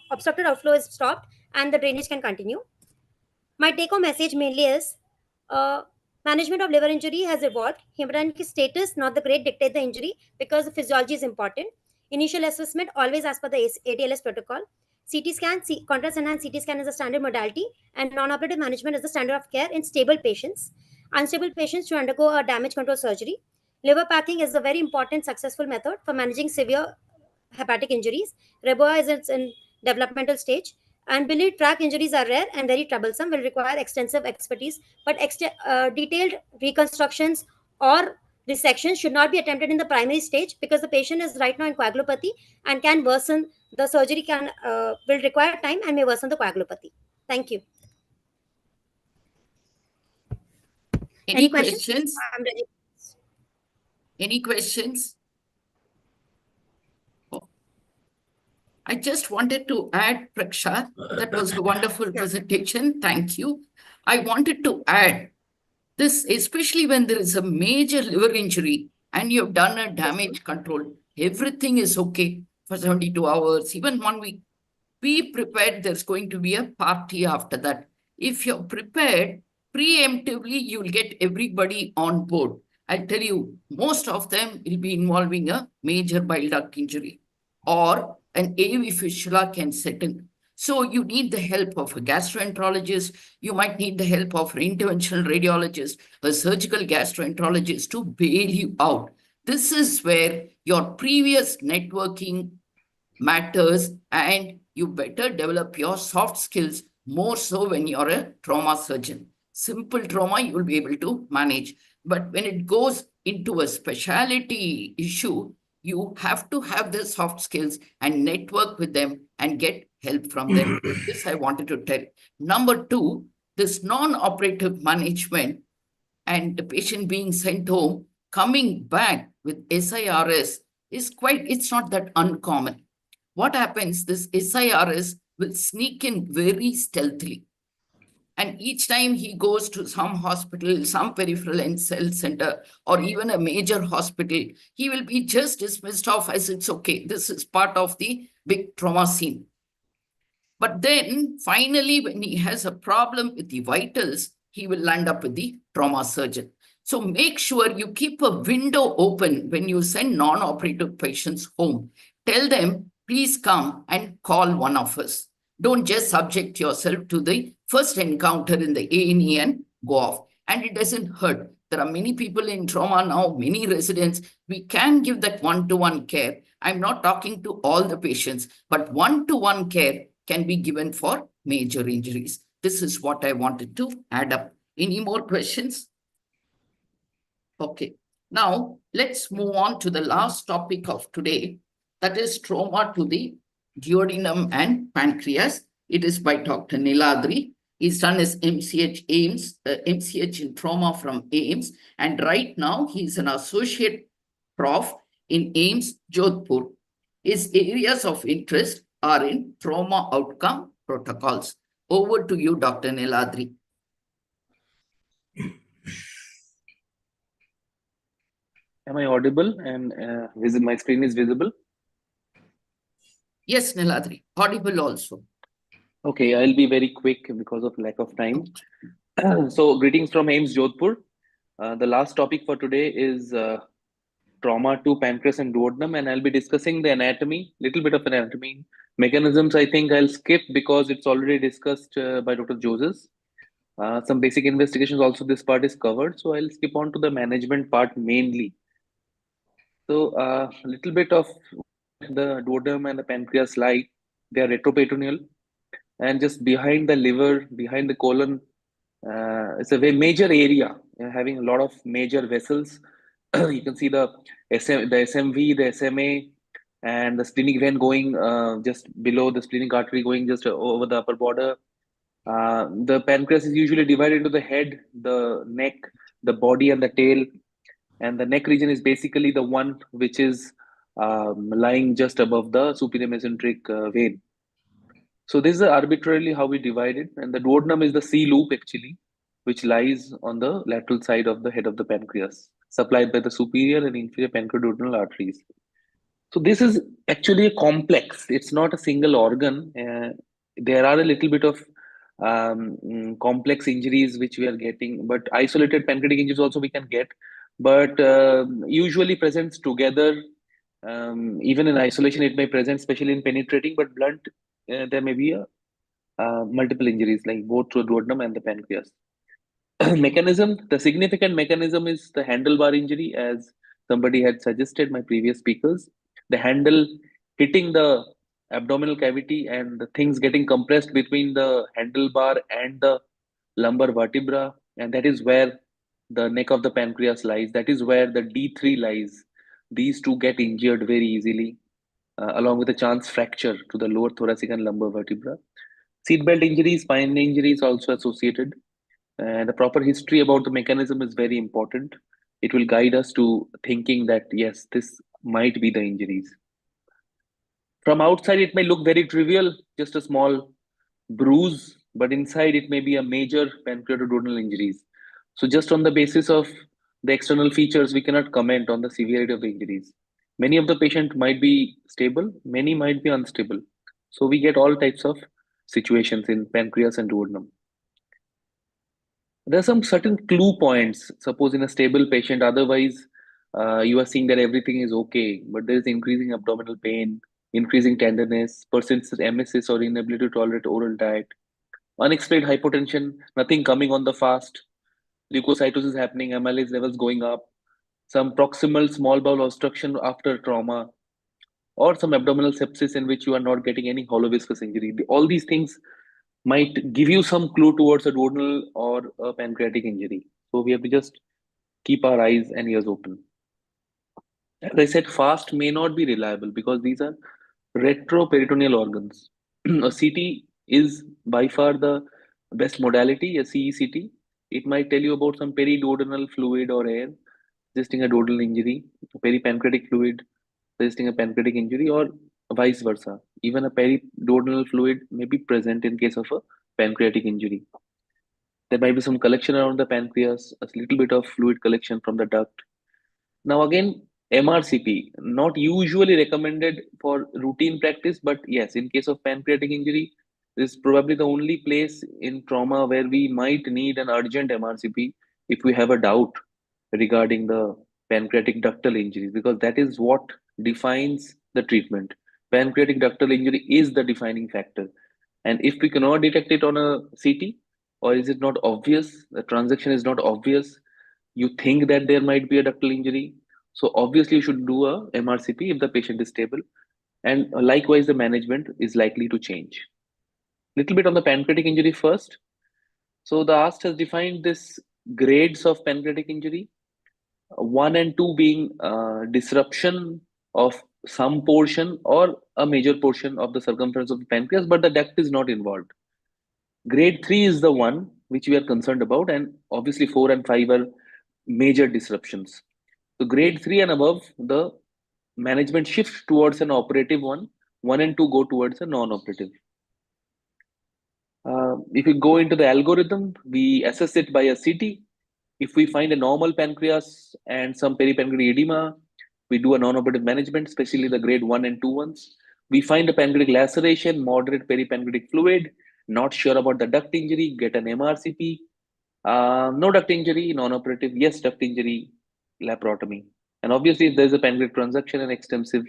obstructed outflow is stopped and the drainage can continue. My take-home message mainly is management of liver injury has evolved. Hemodynamic status, not the grade, dictate the injury, because the physiology is important. Initial assessment always as per the ATLS protocol. CT scan, contrast enhanced CT scan is a standard modality, and non-operative management is the standard of care in stable patients. Unstable patients should undergo a damage control surgery. Liver packing is a very important successful method for managing severe hepatic injuries. Reboa is in developmental stage, and biliary tract injuries are rare and very troublesome, will require extensive expertise, but detailed reconstructions or resection should not be attempted in the primary stage, because the patient is right now in coagulopathy and can worsen. The surgery will require time and may worsen the coagulopathy. Thank you. Any questions? I'm ready. Any questions? I just wanted to add, Preksha, that was a wonderful presentation. Thank you. I wanted to add this, especially when there is a major liver injury and you've done a damage control, everything is okay for 72 hours, even 1 week. Be prepared, there's going to be a party after that. If you're prepared, preemptively, you'll get everybody on board. I'll tell you, most of them will be involving a major bile duct injury, or an AV fistula can set in. So you need the help of a gastroenterologist. You might need the help of an interventional radiologist, a surgical gastroenterologist to bail you out. This is where your previous networking matters, and you better develop your soft skills more so when you're a trauma surgeon. Simple trauma, you will be able to manage. But when it goes into a specialty issue, you have to have the soft skills and network with them and get help from them. This I wanted to tell. Number 2, this non-operative management and the patient being sent home, coming back with SIRS is it's not that uncommon. What happens, this SIRS will sneak in very stealthily. And each time he goes to some hospital, some peripheral and cell center, or even a major hospital, he will be just dismissed off as it's okay. This is part of the big trauma scene. But then finally, when he has a problem with the vitals, he will land up with the trauma surgeon. So make sure you keep a window open when you send non-operative patients home. Tell them, please come and call one of us. Don't just subject yourself to the first encounter in the A&E and go off. And it doesn't hurt. There are many people in trauma now, many residents. We can give that one-to-one care. I'm not talking to all the patients, but one-to-one care can be given for major injuries. This is what I wanted to add up. Any more questions? Okay. Now, let's move on to the last topic of today. That is trauma to the duodenum and pancreas. It is by Dr. Niladri. He's done his MCH AIIMS, MCH in trauma from AIIMS. And right now, he's an associate prof in AIIMS, Jodhpur. His areas of interest are in trauma outcome protocols. Over to you, Dr. Niladri. Am I audible and my screen is visible? Yes, Niladri, audible also. Okay, I'll be very quick because of lack of time. So, greetings from AIIMS Jodhpur. The last topic for today is trauma to pancreas and duodenum, and I'll be discussing the anatomy, little bit of anatomy. Mechanisms, I think I'll skip because it's already discussed by Dr. Joses. Some basic investigations also, this part is covered, so I'll skip on to the management part mainly. So a little bit of the duodenum and the pancreas lie. They are retroperitoneal, and just behind the liver, behind the colon, it's a very major area having a lot of major vessels. You can see the SMV, the SMA, and the splenic vein going just below the splenic artery, going just over the upper border. The pancreas is usually divided into the head, the neck, the body, and the tail. And the neck region is basically the one which is lying just above the superior mesenteric vein. So this is arbitrarily how we divide it. And the duodenum is the C loop actually, which lies on the lateral side of the head of the pancreas, supplied by the superior and inferior pancreaduodenal arteries. So this is actually a complex. It's not a single organ. There are a little bit of complex injuries which we are getting, but isolated pancreatic injuries also we can get, but usually presents together. Even in isolation, it may present, especially in penetrating, but blunt, there may be multiple injuries, like both to duodenum and the pancreas. Mechanism, the significant mechanism is the handlebar injury, as somebody had suggested, my previous speakers. The handle hitting the abdominal cavity and the things getting compressed between the handlebar and the lumbar vertebra, and that is where the neck of the pancreas lies. That is where the D3 lies. These two get injured very easily, along with a chance fracture to the lower thoracic and lumbar vertebra. Seatbelt injuries, spine injuries also associated. And the proper history about the mechanism is very important. It will guide us to thinking that, yes, this might be the injuries. From outside, it may look very trivial, just a small bruise, but inside it may be a major pancreaduodenal injuries. So just on the basis of the external features, we cannot comment on the severity of the injuries. Many of the patient might be stable, many might be unstable. So we get all types of situations in pancreas and duodenum. There are some certain clue points. Suppose in a stable patient, otherwise you are seeing that everything is okay, but there is increasing abdominal pain, increasing tenderness, persistent emesis or inability to tolerate oral diet, unexplained hypotension, nothing coming on the fast, leukocytosis happening, amylase levels going up, some proximal small bowel obstruction after trauma, or some abdominal sepsis in which you are not getting any hollow viscous injury. All these things might give you some clue towards a duodenal or a pancreatic injury. So we have to just keep our eyes and ears open. As I said, fast may not be reliable because these are retroperitoneal organs. A CT is by far the best modality, a CECT. it might tell you about some periduodenal fluid or air suggesting a duodenal injury, peripancreatic fluid suggesting a pancreatic injury, or vice versa. Even a periduodenal fluid may be present in case of a pancreatic injury. There might be some collection around the pancreas, a little bit of fluid collection from the duct. Now again, MRCP, not usually recommended for routine practice, but yes, in case of pancreatic injury, this is probably the only place in trauma where we might need an urgent MRCP if we have a doubt regarding the pancreatic ductal injuries, because that is what defines the treatment. Pancreatic ductal injury is the defining factor. And if we cannot detect it on a CT, or is it not obvious, the transaction is not obvious, you think that there might be a ductal injury, so obviously you should do a MRCP if the patient is stable. And likewise, the management is likely to change. Little bit on the pancreatic injury first. So the AST has defined this grades of pancreatic injury. 1 and 2 being disruption of some portion or a major portion of the circumference of the pancreas, but the duct is not involved. Grade 3 is the one which we are concerned about, and obviously 4 and 5 are major disruptions. So grade 3 and above, the management shifts towards an operative one. 1 and 2 go towards a non-operative. If we go into the algorithm, we assess it by a CT. If we find a normal pancreas and some peripancreatic edema, we do a non-operative management, especially the grade 1 and 2 ones. We find a pancreatic laceration, moderate peripancreatic fluid, not sure about the duct injury, get an MRCP. No duct injury, non-operative. Yes, duct injury, laparotomy. And obviously, if there's a pancreatic transaction and extensive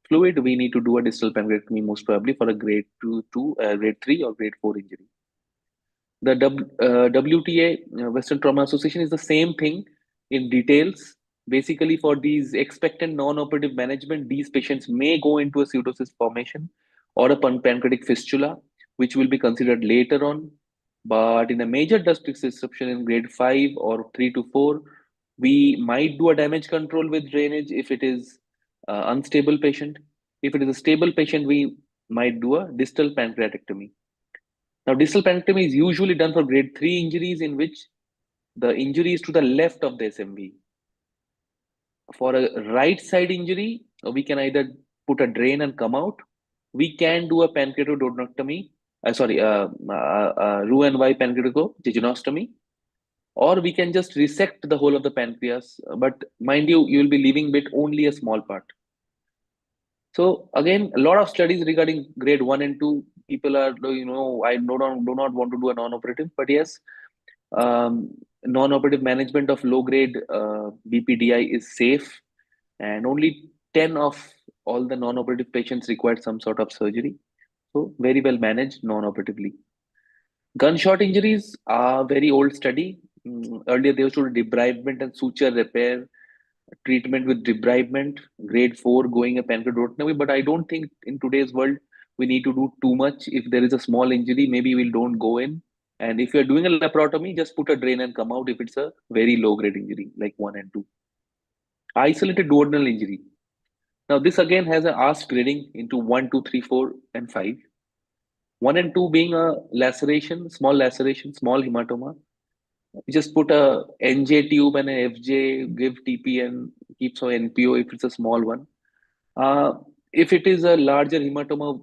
fluid, we need to do a distal pancreatectomy most probably for a grade 3 or grade 4 injury. The WTA, Western Trauma Association, is the same thing in details. Basically, for these expectant non-operative management, these patients may go into a pseudocyst formation or a pancreatic fistula, which will be considered later on. But in a major duct disruption in grade 5 or 3 to 4, we might do a damage control with drainage if it is unstable patient. If it is a stable patient, we might do a distal pancreatectomy. Now, distal pancreatectomy is usually done for grade 3 injuries in which the injury is to the left of the SMV. For a right side injury, we can either put a drain and come out. We can do a pancreatoduodenectomy, Roux-en-Y pancreaticojejunostomy, or we can just resect the whole of the pancreas. But mind you, you will be leaving with only a small part. So again, a lot of studies regarding grade 1 and 2. People are, I do not want to do a non-operative, but yes, non-operative management of low-grade BPDI is safe, and only 10 of all the non-operative patients required some sort of surgery. So very well managed non-operatively. Gunshot injuries are very old study. Earlier they used to do debridement and suture repair, treatment with debridement, grade 4 going a pancreatic, but I don't think in today's world we need to do too much. If there is a small injury, maybe we don't go in. And if you're doing a laparotomy, just put a drain and come out if it's a very low grade injury like 1 and 2. Isolated duodenal injury. Now this again has an AST grading into 1, 2, 3, 4, and 5. 1 and 2 being a laceration, small hematoma. You just put a NJ tube and a FJ, give TP and keep some NPO if it's a small one. If it is a larger hematoma,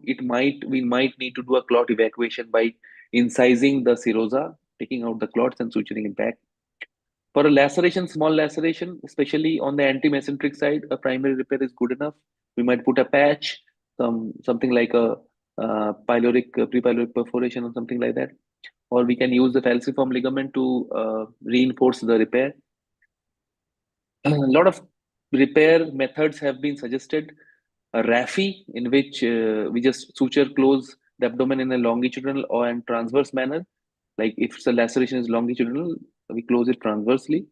we might need to do a clot evacuation by incising the serosa, taking out the clots and suturing it back. For a laceration, small laceration, especially on the anti-mesenteric side, a primary repair is good enough. We might put a patch, something like a prepyloric perforation or something like that. Or we can use the falciform ligament to reinforce the repair. A lot of repair methods have been suggested. A RAFI, in which we just suture close the abdomen in a longitudinal or and transverse manner. Like if the laceration is longitudinal, we close it transversely.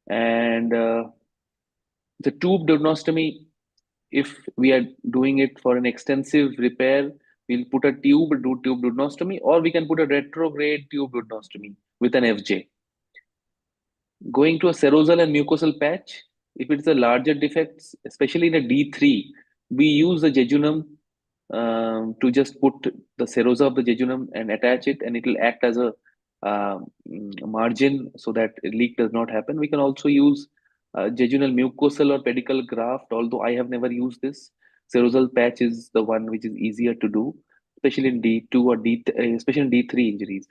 And the tube duodenostomy, if we are doing it for an extensive repair, we'll put a tube duodenostomy, or we can put a retrograde tube duodenostomy with an FJ. Going to a serosal and mucosal patch, if it's a larger defects, especially in a D3, we use the jejunum to just put the serosa of the jejunum and attach it, and it will act as a margin so that leak does not happen. We can also use jejunal mucosal or pedicle graft, although I have never used this. Serosal patch is the one which is easier to do, especially in D2 or especially in D3 injuries.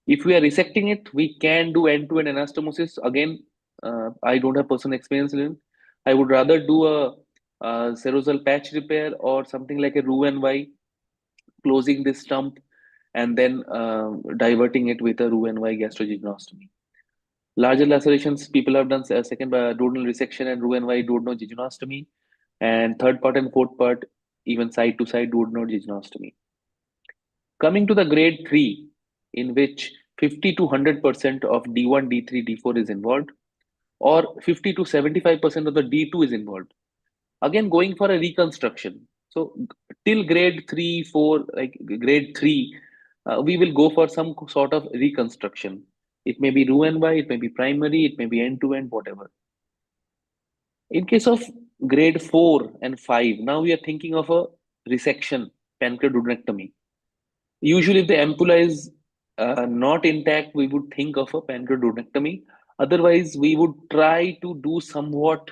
If we are resecting it, we can do end-to-end anastomosis. Again, I don't have personal experience in it. I would rather do a serosal patch repair or something like a Roux-en-Y, closing this stump and then diverting it with a Roux-en-Y gastrojejunostomy. Larger lacerations, people have done a second duodenal resection and Roux-en-Y duodenojejunostomy, and third part and fourth part, even side to side duodenojejunostomy. Coming to the grade 3, in which 50 to 100% of D1, D3, D4 is involved, or 50 to 75% of the D2 is involved. Again, going for a reconstruction. So till grade 3, 4, like grade 3, we will go for some sort of reconstruction. It may be Roux-en-Y, it may be primary, it may be end-to-end, whatever. In case of grade 4 and 5, now we are thinking of a resection, pancreaduodenectomy. Usually, if the ampulla is not intact, we would think of a pancreaduodenectomy. Otherwise, we would try to do somewhat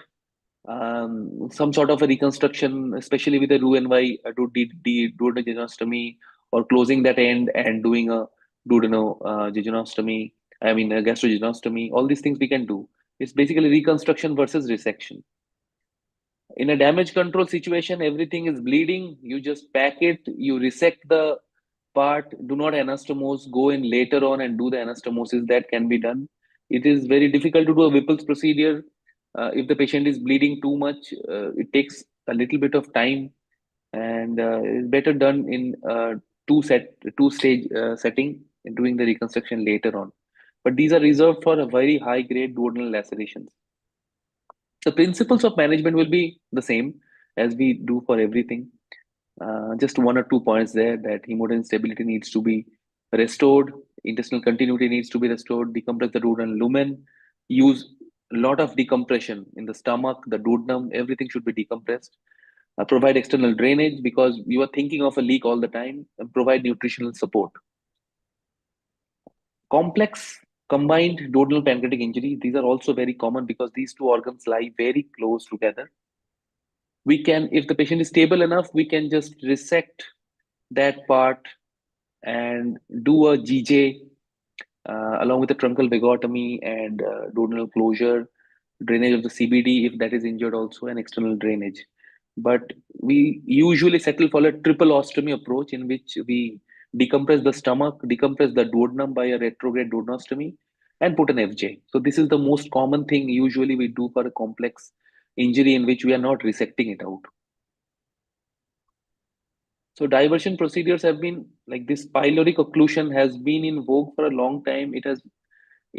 some sort of a reconstruction, especially with a Roux-en-Y duodenojejunostomy, or closing that end and doing a duodenojejunostomy. I mean, a gastrojejunostomy. All these things we can do. It's basically reconstruction versus resection. In a damage control situation, everything is bleeding. You just pack it, you resect the part, do not anastomose, go in later on and do the anastomosis. That can be done. It is very difficult to do a Whipple's procedure. If the patient is bleeding too much, it takes a little bit of time, and it's better done in two-stage setting and doing the reconstruction later on. But these are reserved for a very high-grade duodenal lacerations. The principles of management will be the same as we do for everything. Just 1 or 2 points there, that hemodynamic stability needs to be restored, intestinal continuity needs to be restored, decompress the duodenal lumen, use a lot of decompression in the stomach, the duodenum, everything should be decompressed. Provide external drainage because you are thinking of a leak all the time, and provide nutritional support. Complex combined duodenal pancreatic injury, these are also very common because these two organs lie very close together. We can, if the patient is stable enough, we can just resect that part and do a GJ along with a truncal vagotomy and duodenal closure, drainage of the CBD if that is injured also, and external drainage. But we usually settle for a triple ostomy approach in which we decompress the stomach, decompress the duodenum by a retrograde duodenostomy, and put an FJ. So this is the most common thing usually we do for a complex injury in which we are not resecting it out. So diversion procedures have been like this. Pyloric occlusion has been in vogue for a long time. It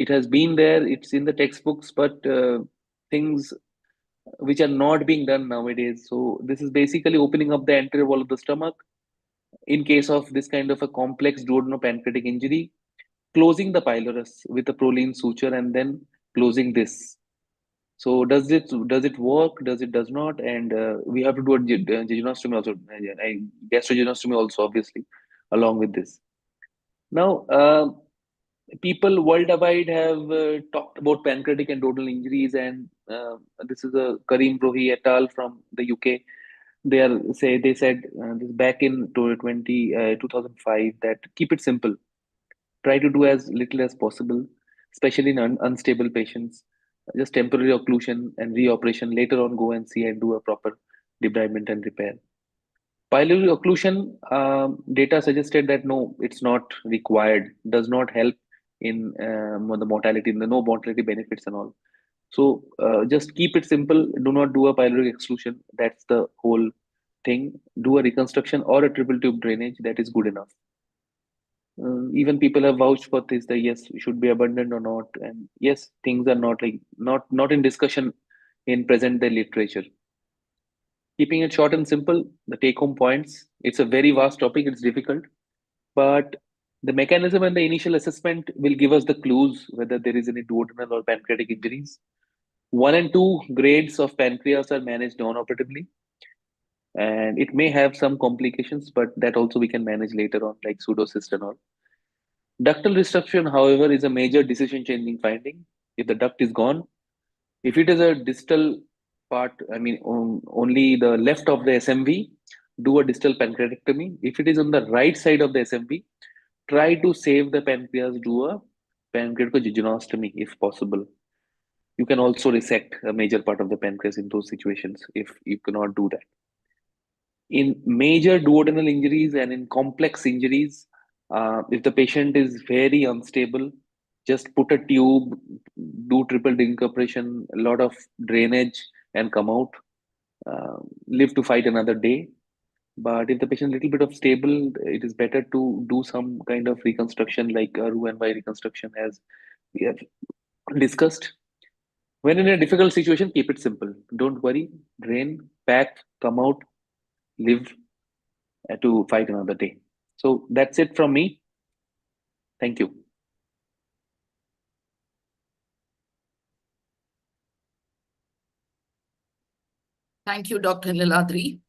has been there. It's in the textbooks, but things which are not being done nowadays. So this is basically opening up the anterior wall of the stomach in case of this kind of a complex duodenopancreatic injury, closing the pylorus with a proline suture and then closing this. So does it work? Does not? And we have to do a jejunostomy also, gastrojejunostomy also, obviously, along with this. Now, people worldwide have talked about pancreatic and duodenal injuries, and this is a Karim Brohi et al. From the UK. They said this back in 2005 that keep it simple, try to do as little as possible, especially in unstable patients. Just temporary occlusion and reoperation. Later on, go and see and do a proper debridement and repair. Pylori occlusion data suggested that no, it's not required, does not help in the mortality, the no mortality benefits and all. So just keep it simple. Do not do a pyloric exclusion. That's the whole thing. Do a reconstruction or a triple tube drainage. That is good enough. Even people have vouched for this, that yes, it should be abundant or not. And yes, things are not in discussion in present day literature. Keeping it short and simple, the take-home points. It's a very vast topic. It's difficult, but the mechanism and the initial assessment will give us the clues whether there is any duodenal or pancreatic injuries. 1 and 2 grades of pancreas are managed non-operatively, and it may have some complications, but that also we can manage later on, like pseudocyst and all. Ductal restriction, however, is a major decision-changing finding. If the duct is gone, if it is a distal part, only the left of the SMV, do a distal pancreatectomy. If it is on the right side of the SMV, try to save the pancreas, do a pancreaticojejunostomy if possible. You can also resect a major part of the pancreas in those situations if you cannot do that. In major duodenal injuries and in complex injuries, if the patient is very unstable, just put a tube, do triple decompression, a lot of drainage, and come out. Live to fight another day. But if the patient is a little bit of stable, it is better to do some kind of reconstruction like a Roux-en-Y reconstruction, as we have discussed. When in a difficult situation, keep it simple. Don't worry, drain, pack, come out, live to fight another day. So that's it from me. Thank you. Thank you, Dr. Niladri.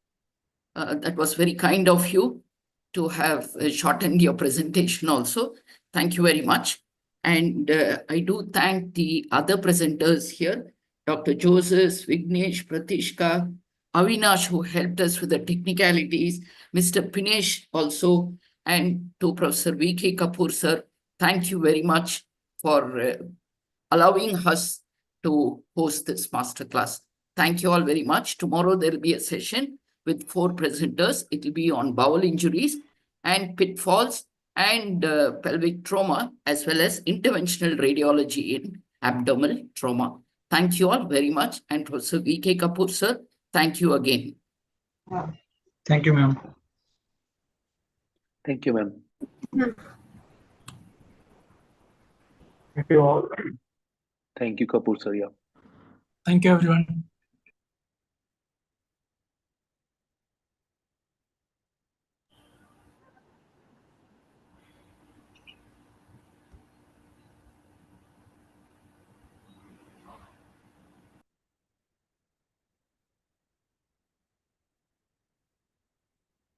That was very kind of you to have shortened your presentation also. Thank you very much. And I do thank the other presenters here, Dr. Joses, Vignesh, Pratishka, Avinash, who helped us with the technicalities, Mr. Pinesh also, and to Professor V.K.Kapoor, sir. Thank you very much for allowing us to host this masterclass. Thank you all very much. Tomorrow there will be a session with 4 presenters. It will be on bowel injuries and pitfalls and pelvic trauma, as well as interventional radiology in abdominal trauma. Thank you all very much. And Professor V.K.Kapoor, sir, thank you again. Thank you, ma'am. Thank you, ma'am. Thank you all. Thank you, Kapoor, sir. Yeah. Thank you, everyone.